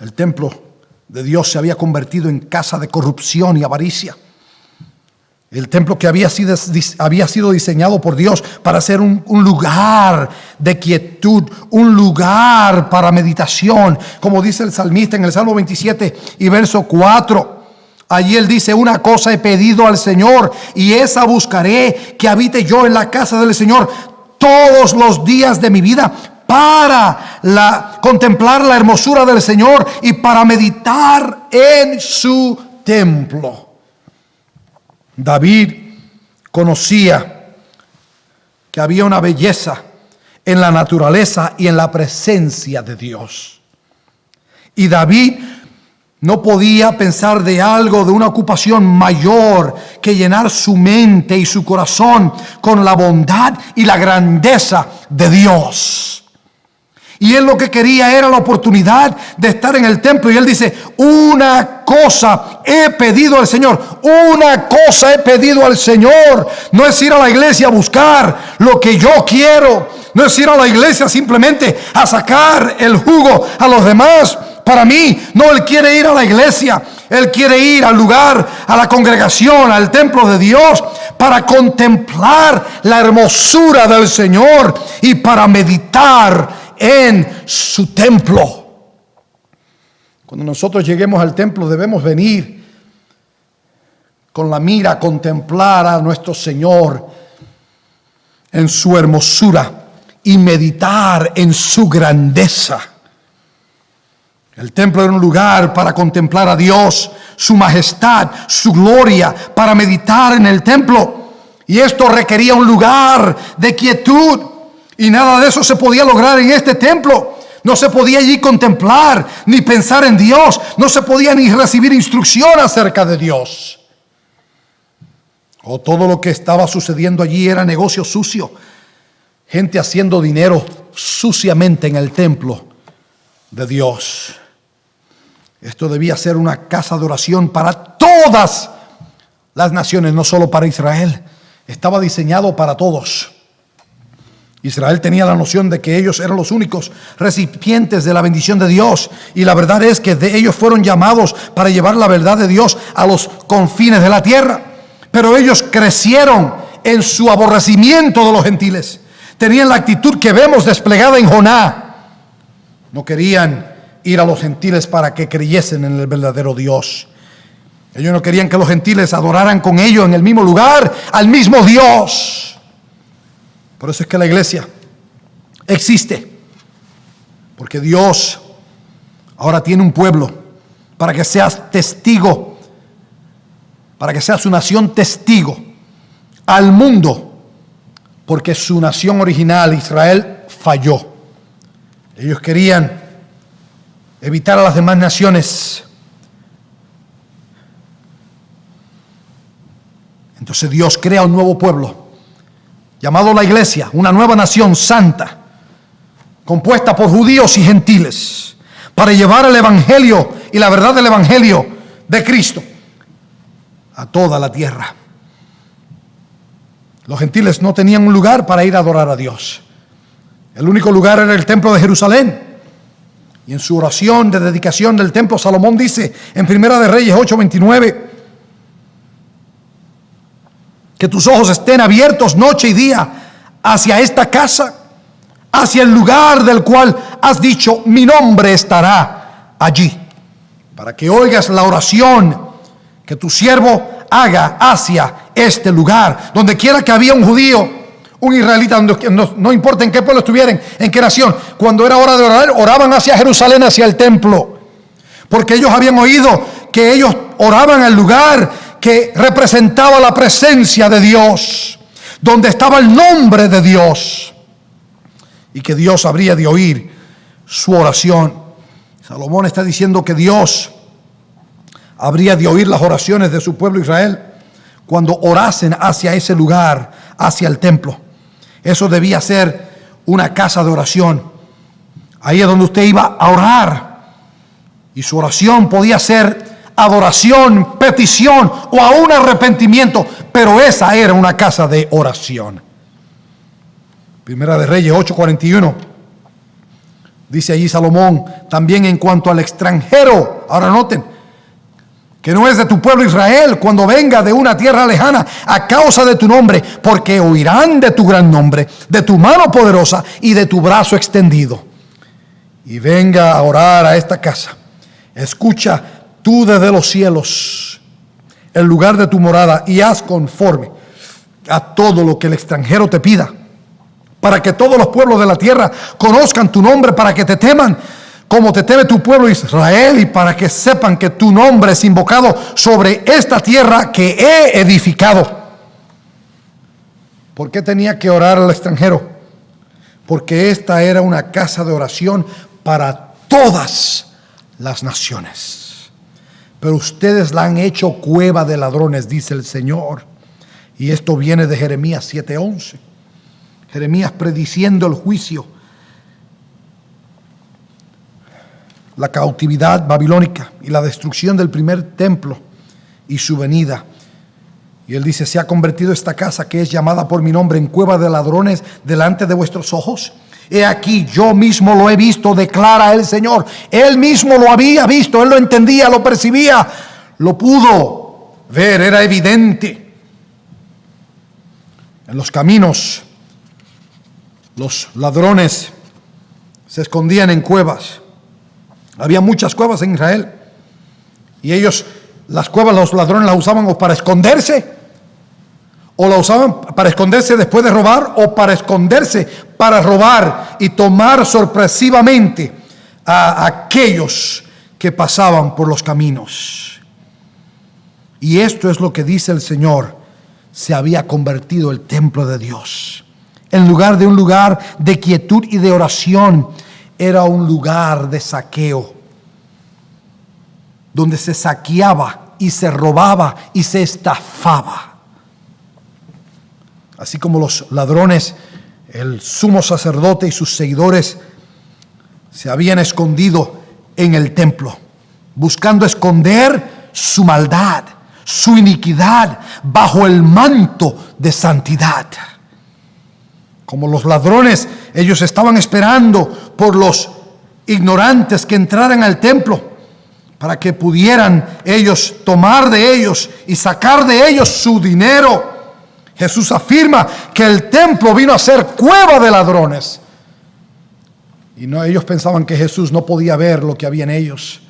El templo de Dios se había convertido en casa de corrupción y avaricia. El templo que había sido diseñado por Dios para ser un lugar de quietud, un lugar para meditación, como dice el salmista en el Salmo 27 y verso 4. Allí él dice: una cosa he pedido al Señor, y esa buscaré, que habite yo en la casa del Señor todos los días de mi vida, para contemplar la hermosura del Señor y para meditar en su templo. David conocía que había una belleza en la naturaleza y en la presencia de Dios. Y David no podía pensar de algo, de una ocupación mayor que llenar su mente y su corazón con la bondad y la grandeza de Dios. Y él lo que quería era la oportunidad de estar en el templo. Y él dice: una cosa he pedido al Señor. Una cosa he pedido al Señor. No es ir a la iglesia a buscar lo que yo quiero. No es ir a la iglesia simplemente a sacar el jugo a los demás. Para mí, no, él quiere ir a la iglesia. Él quiere ir al lugar, a la congregación, al templo de Dios, para contemplar la hermosura del Señor y para meditar en su templo. Cuando nosotros lleguemos al templo, debemos venir con la mira a contemplar a nuestro Señor en su hermosura y meditar en su grandeza. El templo era un lugar para contemplar a Dios, su majestad, su gloria, para meditar en el templo. Y esto requería un lugar de quietud. Y nada de eso se podía lograr en este templo. No se podía allí contemplar ni pensar en Dios. No se podía ni recibir instrucción acerca de Dios. Todo lo que estaba sucediendo allí era negocio sucio. Gente haciendo dinero suciamente en el templo de Dios. Esto debía ser una casa de oración para todas las naciones, no solo para Israel. Estaba diseñado para todos. Israel tenía la noción de que ellos eran los únicos recipientes de la bendición de Dios. Y la verdad es que ellos fueron llamados para llevar la verdad de Dios a los confines de la tierra. Pero ellos crecieron en su aborrecimiento de los gentiles. Tenían la actitud que vemos desplegada en Joná. No querían ir a los gentiles para que creyesen en el verdadero Dios. Ellos no querían que los gentiles adoraran con ellos en el mismo lugar al mismo Dios. Por eso es que la iglesia existe, porque Dios ahora tiene un pueblo para que seas testigo, para que sea su nación testigo al mundo, porque su nación original, Israel, falló. Ellos querían evitar a las demás naciones. Entonces Dios crea un nuevo pueblo, llamado la iglesia, una nueva nación santa, compuesta por judíos y gentiles, para llevar el evangelio y la verdad del evangelio de Cristo a toda la tierra. Los gentiles no tenían un lugar para ir a adorar a Dios. El único lugar era el templo de Jerusalén. Y en su oración de dedicación del templo, Salomón dice en Primera de Reyes 8:29, que tus ojos estén abiertos noche y día hacia esta casa, hacia el lugar del cual has dicho, mi nombre estará allí, para que oigas la oración que tu siervo haga hacia este lugar. Donde quiera que había un judío, un israelita, no importa en qué pueblo estuvieran, en qué nación, cuando era hora de orar, oraban hacia Jerusalén, hacia el templo, porque ellos habían oído que ellos oraban al lugar que representaba la presencia de Dios, donde estaba el nombre de Dios, y que Dios habría de oír su oración. Salomón está diciendo que Dios habría de oír las oraciones de su pueblo Israel cuando orasen hacia ese lugar, hacia el templo. Eso debía ser una casa de oración. Ahí es donde usted iba a orar, y su oración podía ser adoración, petición o aún arrepentimiento, pero esa era una casa de oración. Primera de Reyes 8:41 dice allí Salomón también en cuanto al extranjero. Ahora noten que no es de tu pueblo Israel, cuando venga de una tierra lejana a causa de tu nombre, porque oirán de tu gran nombre, de tu mano poderosa y de tu brazo extendido, y venga a orar a esta casa. Escucha tú desde los cielos el lugar de tu morada, y haz conforme a todo lo que el extranjero te pida, para que todos los pueblos de la tierra conozcan tu nombre, para que te teman como te teme tu pueblo Israel, y para que sepan que tu nombre es invocado sobre esta tierra que he edificado. ¿Por qué tenía que orar al extranjero? Porque esta era una casa de oración para todas las naciones. Pero ustedes la han hecho cueva de ladrones, dice el Señor. Y esto viene de Jeremías 7:11. Jeremías prediciendo el juicio, la cautividad babilónica y la destrucción del primer templo y su venida. Y él dice, ¿se ha convertido esta casa que es llamada por mi nombre en cueva de ladrones delante de vuestros ojos? He aquí, yo mismo lo he visto, declara el Señor. Él mismo lo había visto, él lo entendía, lo percibía, lo pudo ver, era evidente. En los caminos, los ladrones se escondían en cuevas. Había muchas cuevas en Israel, y ellos, las cuevas, los ladrones las usaban o para esconderse, o la usaban para esconderse después de robar, o para esconderse para robar y tomar sorpresivamente a aquellos que pasaban por los caminos. Y esto es lo que dice el Señor: se había convertido el templo de Dios. En lugar de un lugar de quietud y de oración, era un lugar de saqueo, donde se saqueaba y se robaba y se estafaba. Así como los ladrones, el sumo sacerdote y sus seguidores se habían escondido en el templo, buscando esconder su maldad, su iniquidad, bajo el manto de santidad. Como los ladrones, ellos estaban esperando por los ignorantes que entraran al templo, para que pudieran ellos tomar de ellos y sacar de ellos su dinero Jesús afirma que el templo vino a ser cueva de ladrones. Y no, ellos pensaban que Jesús no podía ver lo que había en ellos.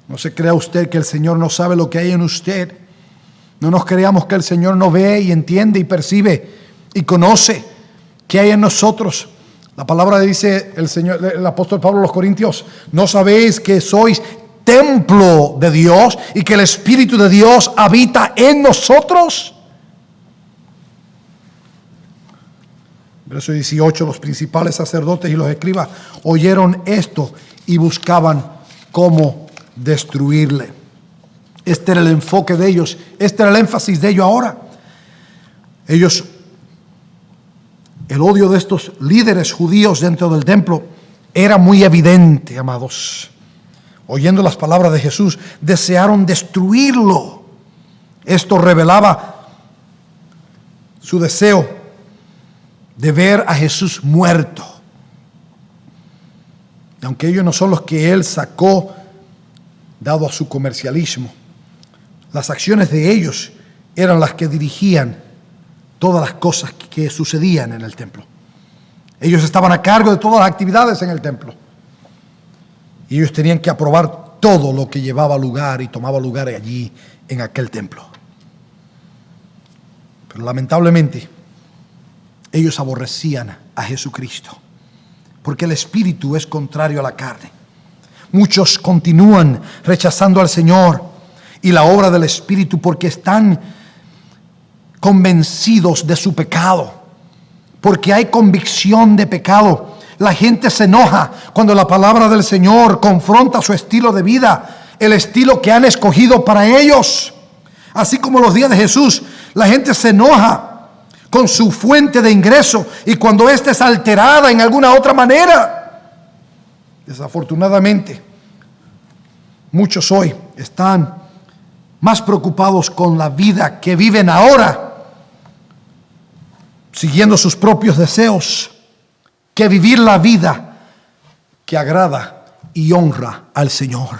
No se crea usted que el Señor no sabe lo que hay en usted. No nos creamos que el Señor no ve y entiende y percibe y conoce qué hay en nosotros. La palabra dice el apóstol Pablo a los Corintios: ¿no sabéis que sois templo de Dios y que el Espíritu de Dios habita en nosotros? Verso 18: los principales sacerdotes y los escribas oyeron esto y buscaban cómo destruirle. Este era el enfoque de ellos, este era el énfasis de ellos ahora. El odio de estos líderes judíos dentro del templo era muy evidente, amados. Oyendo las palabras de Jesús, desearon destruirlo. Esto revelaba su deseo de ver a Jesús muerto. Y aunque ellos no son los que él sacó, dado a su comercialismo, las acciones de ellos eran las que dirigían todas las cosas que sucedían en el templo. Ellos estaban a cargo de todas las actividades en el templo. Y ellos tenían que aprobar todo lo que llevaba lugar y tomaba lugar allí en aquel templo. Pero lamentablemente, ellos aborrecían a Jesucristo, porque el espíritu es contrario a la carne. Muchos continúan rechazando al Señor y la obra del Espíritu porque están convencidos de su pecado, porque hay convicción de pecado. La gente se enoja cuando la palabra del Señor confronta su estilo de vida, el estilo que han escogido para ellos. Así como los días de Jesús, la gente se enoja con su fuente de ingreso y cuando ésta es alterada en alguna otra manera. Desafortunadamente, muchos hoy están más preocupados con la vida que viven ahora, siguiendo sus propios deseos, que vivir la vida que agrada y honra al Señor.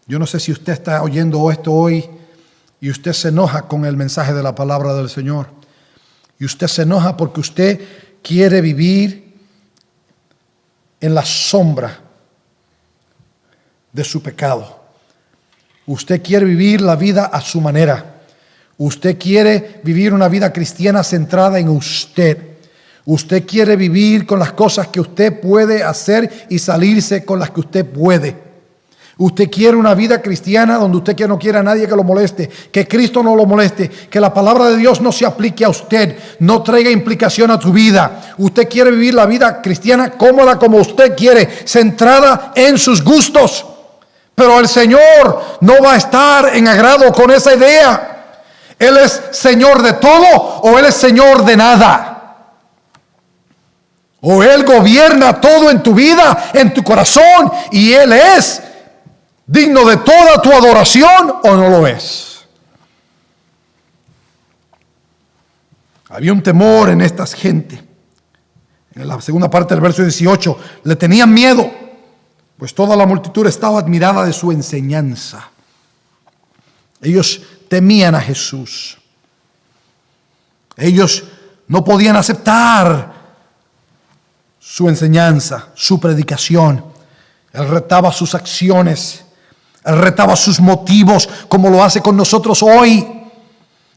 Yo no sé si usted está oyendo esto hoy y usted se enoja con el mensaje de la palabra del Señor. Y usted se enoja porque usted quiere vivir en la sombra de su pecado. Usted quiere vivir la vida a su manera. Usted quiere vivir una vida cristiana centrada en usted. Usted quiere vivir con las cosas que usted puede hacer y salirse con las que usted puede. Usted quiere una vida cristiana donde usted no quiera a nadie que lo moleste, que Cristo no lo moleste, que la palabra de Dios no se aplique a usted, no traiga implicación a tu vida. Usted quiere vivir la vida cristiana cómoda como usted quiere, centrada en sus gustos. Pero el Señor no va a estar en agrado con esa idea. Él es Señor de todo o Él es Señor de nada. O Él gobierna todo en tu vida, en tu corazón, y Él es digno de toda tu adoración o no lo es. Había un temor en esta gente. En la segunda parte del verso 18, le tenían miedo, pues toda la multitud estaba admirada de su enseñanza. Ellos temían a Jesús. Ellos no podían aceptar su enseñanza, su predicación. Él retaba sus acciones. Él retaba sus motivos como lo hace con nosotros hoy.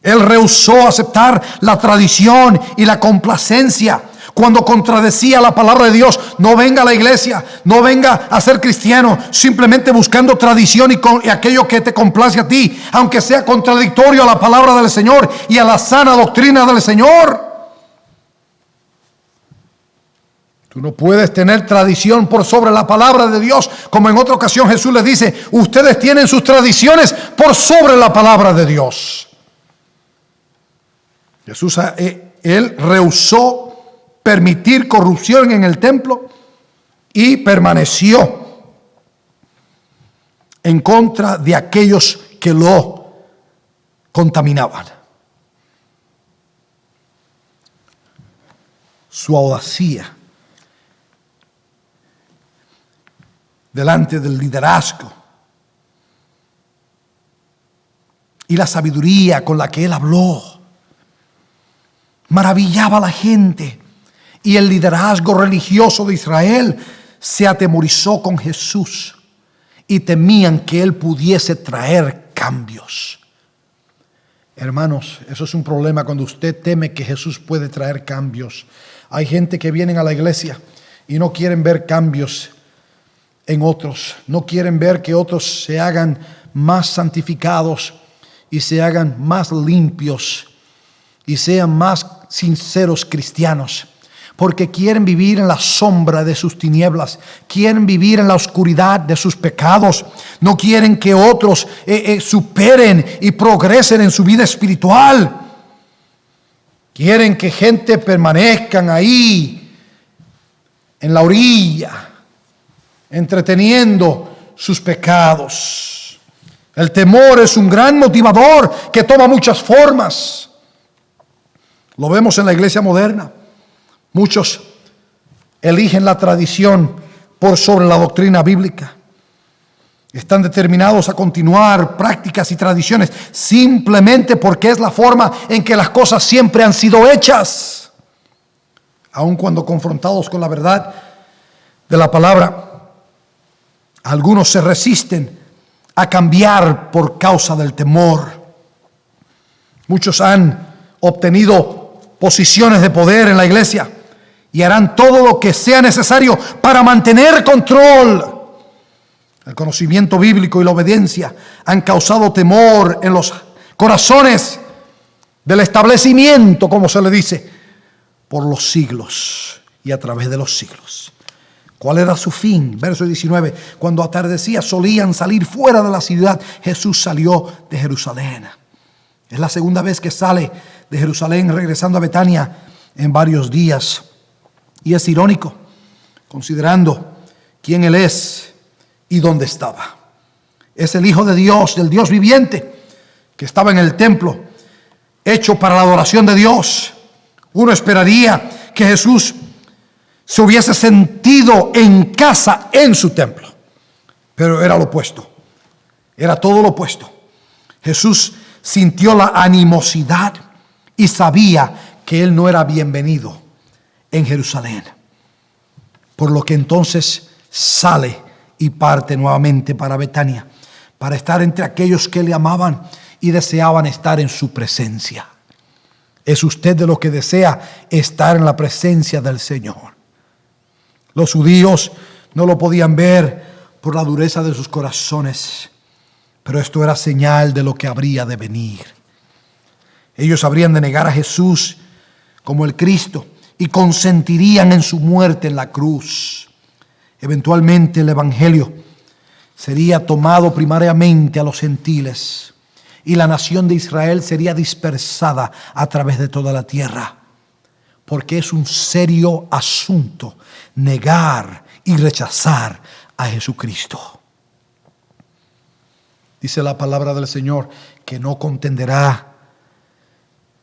Él rehusó aceptar la tradición y la complacencia cuando contradecía la palabra de Dios. No venga a la iglesia, no venga a ser cristiano simplemente buscando tradición y aquello que te complace a ti, aunque sea contradictorio a la palabra del Señor y a la sana doctrina del Señor. Tú no puedes tener tradición por sobre la palabra de Dios. Como en otra ocasión Jesús les dice, ustedes tienen sus tradiciones por sobre la palabra de Dios. Jesús, él rehusó permitir corrupción en el templo y permaneció en contra de aquellos que lo contaminaban. Su audacia delante del liderazgo y la sabiduría con la que él habló maravillaba a la gente, y el liderazgo religioso de Israel se atemorizó con Jesús y temían que él pudiese traer cambios. Hermanos, eso es un problema cuando usted teme que Jesús puede traer cambios. Hay gente que vienen a la iglesia y no quieren ver cambios en otros, no quieren ver que otros se hagan más santificados y se hagan más limpios y sean más sinceros cristianos, porque quieren vivir en la sombra de sus tinieblas, quieren vivir en la oscuridad de sus pecados, no quieren que otros superen y progresen en su vida espiritual. Quieren que gente permanezcan ahí en la orilla, entreteniendo sus pecados. El temor es un gran motivador que toma muchas formas. Lo vemos en la iglesia moderna. Muchos eligen la tradición por sobre la doctrina bíblica. Están determinados a continuar prácticas y tradiciones simplemente porque es la forma en que las cosas siempre han sido hechas. Aun cuando confrontados con la verdad de la palabra, algunos se resisten a cambiar por causa del temor. Muchos han obtenido posiciones de poder en la iglesia y harán todo lo que sea necesario para mantener control. El conocimiento bíblico y la obediencia han causado temor en los corazones del establecimiento, como se le dice, por los siglos y a través de los siglos. ¿Cuál era su fin? Verso 19. Cuando atardecía solían salir fuera de la ciudad. Jesús salió de Jerusalén. Es la segunda vez que sale de Jerusalén regresando a Betania en varios días. Y es irónico, considerando quién él es y dónde estaba. Es el Hijo de Dios, del Dios viviente, que estaba en el templo, hecho para la adoración de Dios. Uno esperaría que Jesús se hubiese sentido en casa en su templo, pero era lo opuesto. Era todo lo opuesto. Jesús sintió la animosidad y sabía que él no era bienvenido en Jerusalén, por lo que entonces sale y parte nuevamente para Betania, para estar entre aquellos que le amaban y deseaban estar en su presencia. ¿Es usted de lo que desea estar en la presencia del Señor? Los judíos no lo podían ver por la dureza de sus corazones, pero esto era señal de lo que habría de venir. Ellos habrían de negar a Jesús como el Cristo y consentirían en su muerte en la cruz. Eventualmente el evangelio sería tomado primariamente a los gentiles y la nación de Israel sería dispersada a través de toda la tierra, porque es un serio asunto negar y rechazar a Jesucristo. Dice la palabra del Señor que no contenderá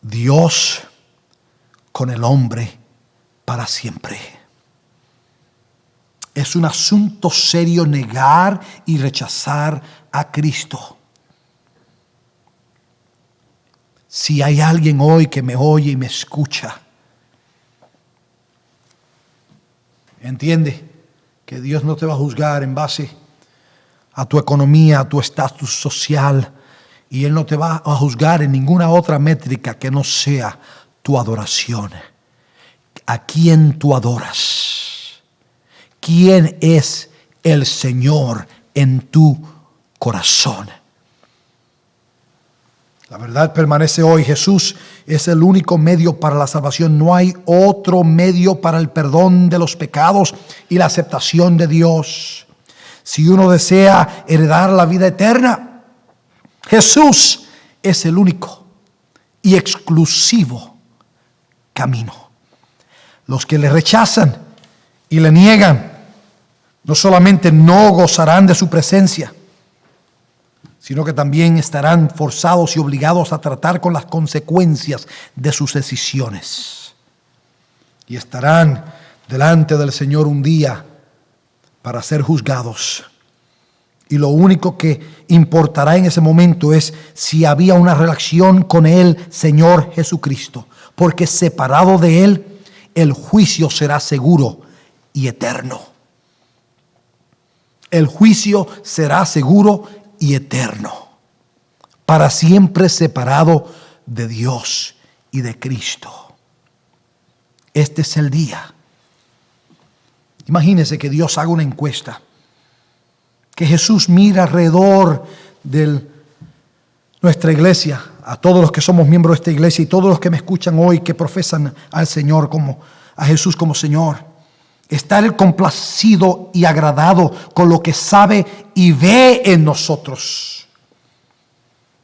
Dios con el hombre para siempre. Es un asunto serio negar y rechazar a Cristo. Si hay alguien hoy que me oye y me escucha, entiende que Dios no te va a juzgar en base a tu economía, a tu estatus social, y Él no te va a juzgar en ninguna otra métrica que no sea tu adoración. ¿A quién tú adoras? ¿Quién es el Señor en tu corazón? La verdad permanece hoy. Jesús es el único medio para la salvación. No hay otro medio para el perdón de los pecados y la aceptación de Dios. Si uno desea heredar la vida eterna, Jesús es el único y exclusivo camino. Los que le rechazan y le niegan, no solamente no gozarán de su presencia, sino que también estarán forzados y obligados a tratar con las consecuencias de sus decisiones. Y estarán delante del Señor un día para ser juzgados. Y lo único que importará en ese momento es si había una relación con el Señor Jesucristo. porque separado de Él, el juicio será seguro y eterno. El juicio será seguro y eterno. Para siempre separado de Dios y de Cristo. Este es el día. Imagínense que Dios haga una encuesta. Que Jesús mira alrededor de nuestra iglesia, a todos los que somos miembros de esta iglesia y todos los que me escuchan hoy que profesan al Señor a Jesús como Señor. Está Él complacido y agradado con lo que sabe y ve en nosotros.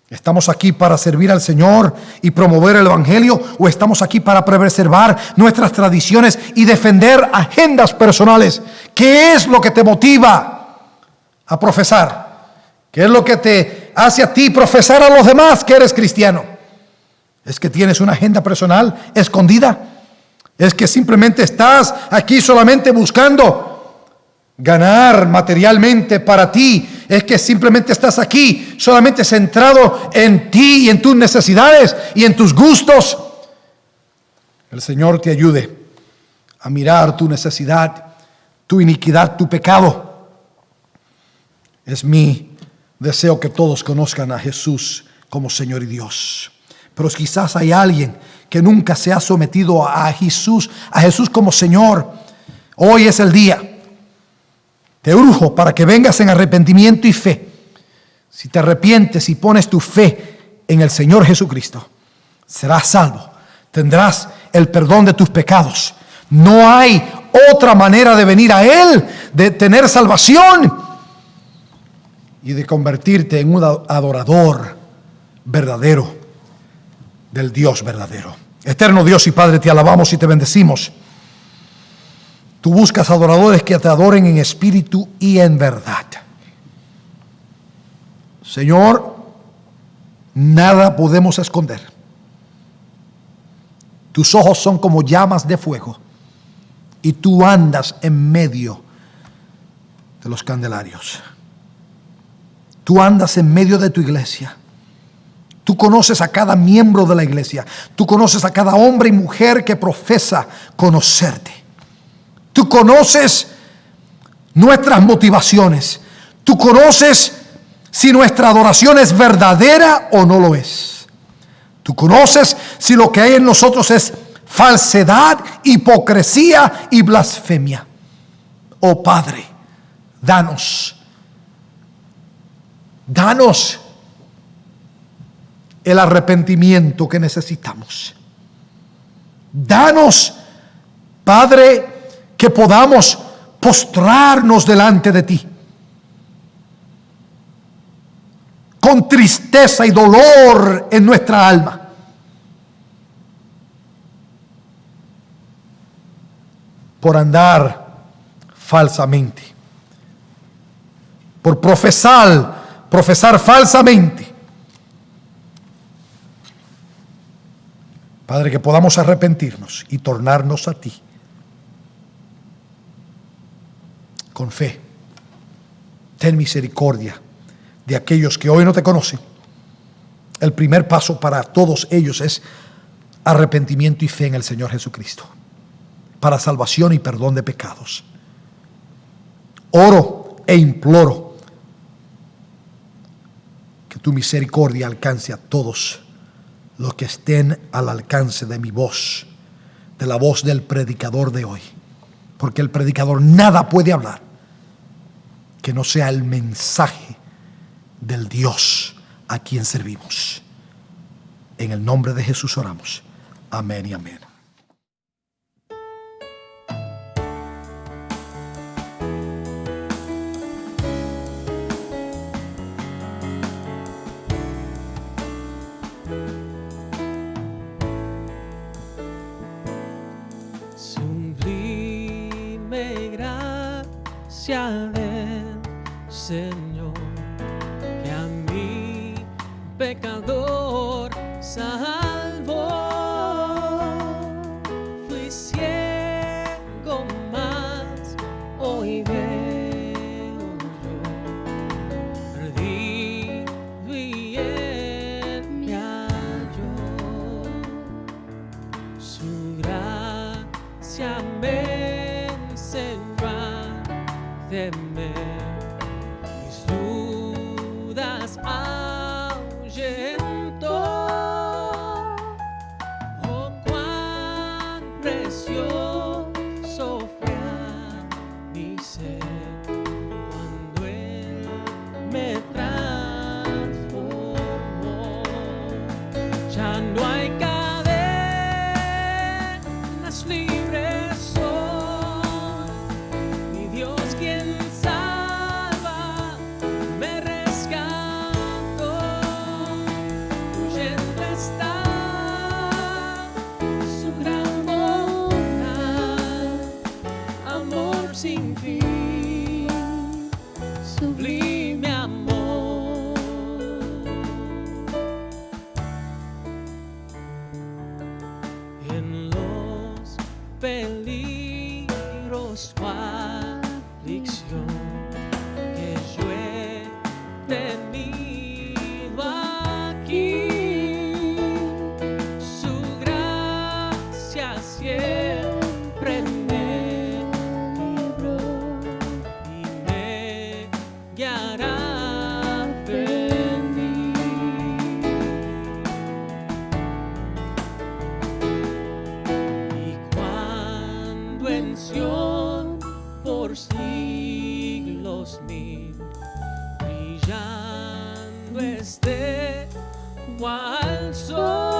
¿Estamos aquí para servir al Señor y promover el Evangelio, o estamos aquí para preservar nuestras tradiciones y defender agendas personales? ¿Qué es lo que te motiva a profesar? ¿Qué es lo que te hace a ti profesar a los demás que eres cristiano? ¿Es que tienes una agenda personal escondida? ¿Es que simplemente estás aquí solamente buscando ganar materialmente para ti? ¿Es que simplemente estás aquí solamente centrado en ti y en tus necesidades y en tus gustos? El Señor te ayude a mirar tu necesidad, tu iniquidad, tu pecado. Es mi deseo que todos conozcan a Jesús como Señor y Dios. Pero quizás hay alguien que nunca se ha sometido a Jesús como Señor. Hoy es el día. Te urjo para que vengas en arrepentimiento y fe. Si te arrepientes y pones tu fe en el Señor Jesucristo, serás salvo. Tendrás el perdón de tus pecados. No hay otra manera de venir a Él, de tener salvación y de convertirte en un adorador verdadero del Dios verdadero. Eterno Dios y Padre, te alabamos y te bendecimos. Tú buscas adoradores que te adoren en espíritu y en verdad. Señor, nada podemos esconder. Tus ojos son como llamas de fuego y tú andas en medio de los candelarios. Tú andas en medio de tu iglesia. Tú conoces a cada miembro de la iglesia. Tú conoces a cada hombre y mujer que profesa conocerte. Tú conoces nuestras motivaciones. Tú conoces si nuestra adoración es verdadera o no lo es. Tú conoces si lo que hay en nosotros es falsedad, hipocresía y blasfemia. Oh Padre, danos el arrepentimiento que necesitamos. Danos, Padre, que podamos postrarnos delante de ti con tristeza y dolor en nuestra alma, por andar falsamente, por profesar falsamente. Padre, que podamos arrepentirnos y tornarnos a ti con fe. Ten misericordia de aquellos que hoy no te conocen. El primer paso para todos ellos es arrepentimiento y fe en el Señor Jesucristo, para salvación y perdón de pecados. Oro e imploro que tu misericordia alcance a todos los que estén al alcance de mi voz, de la voz del predicador de hoy, porque el predicador nada puede hablar que no sea el mensaje del Dios a quien servimos. En el nombre de Jesús oramos. Amén y amén. Sublime gracia del Señor, que a mí, pecador, salvó. Fui ciego, mas hoy veo yo, perdido y él me halló. enseñó a temer, mis dudas ahuyentó. Oh, cuán precioso fue mi ser cuando Él me transformó. Ya no hay cadenas, libres soy, mi Dios quien salva me rescató. Huyendo está su gran bondad, amor sin fin, sublime amor. En los peligros o aflicción que yo he tenido aquí, su gracia siempre me libró y me guiará feliz. Y cuando en Sión por siglos mil brillando esté cual sol,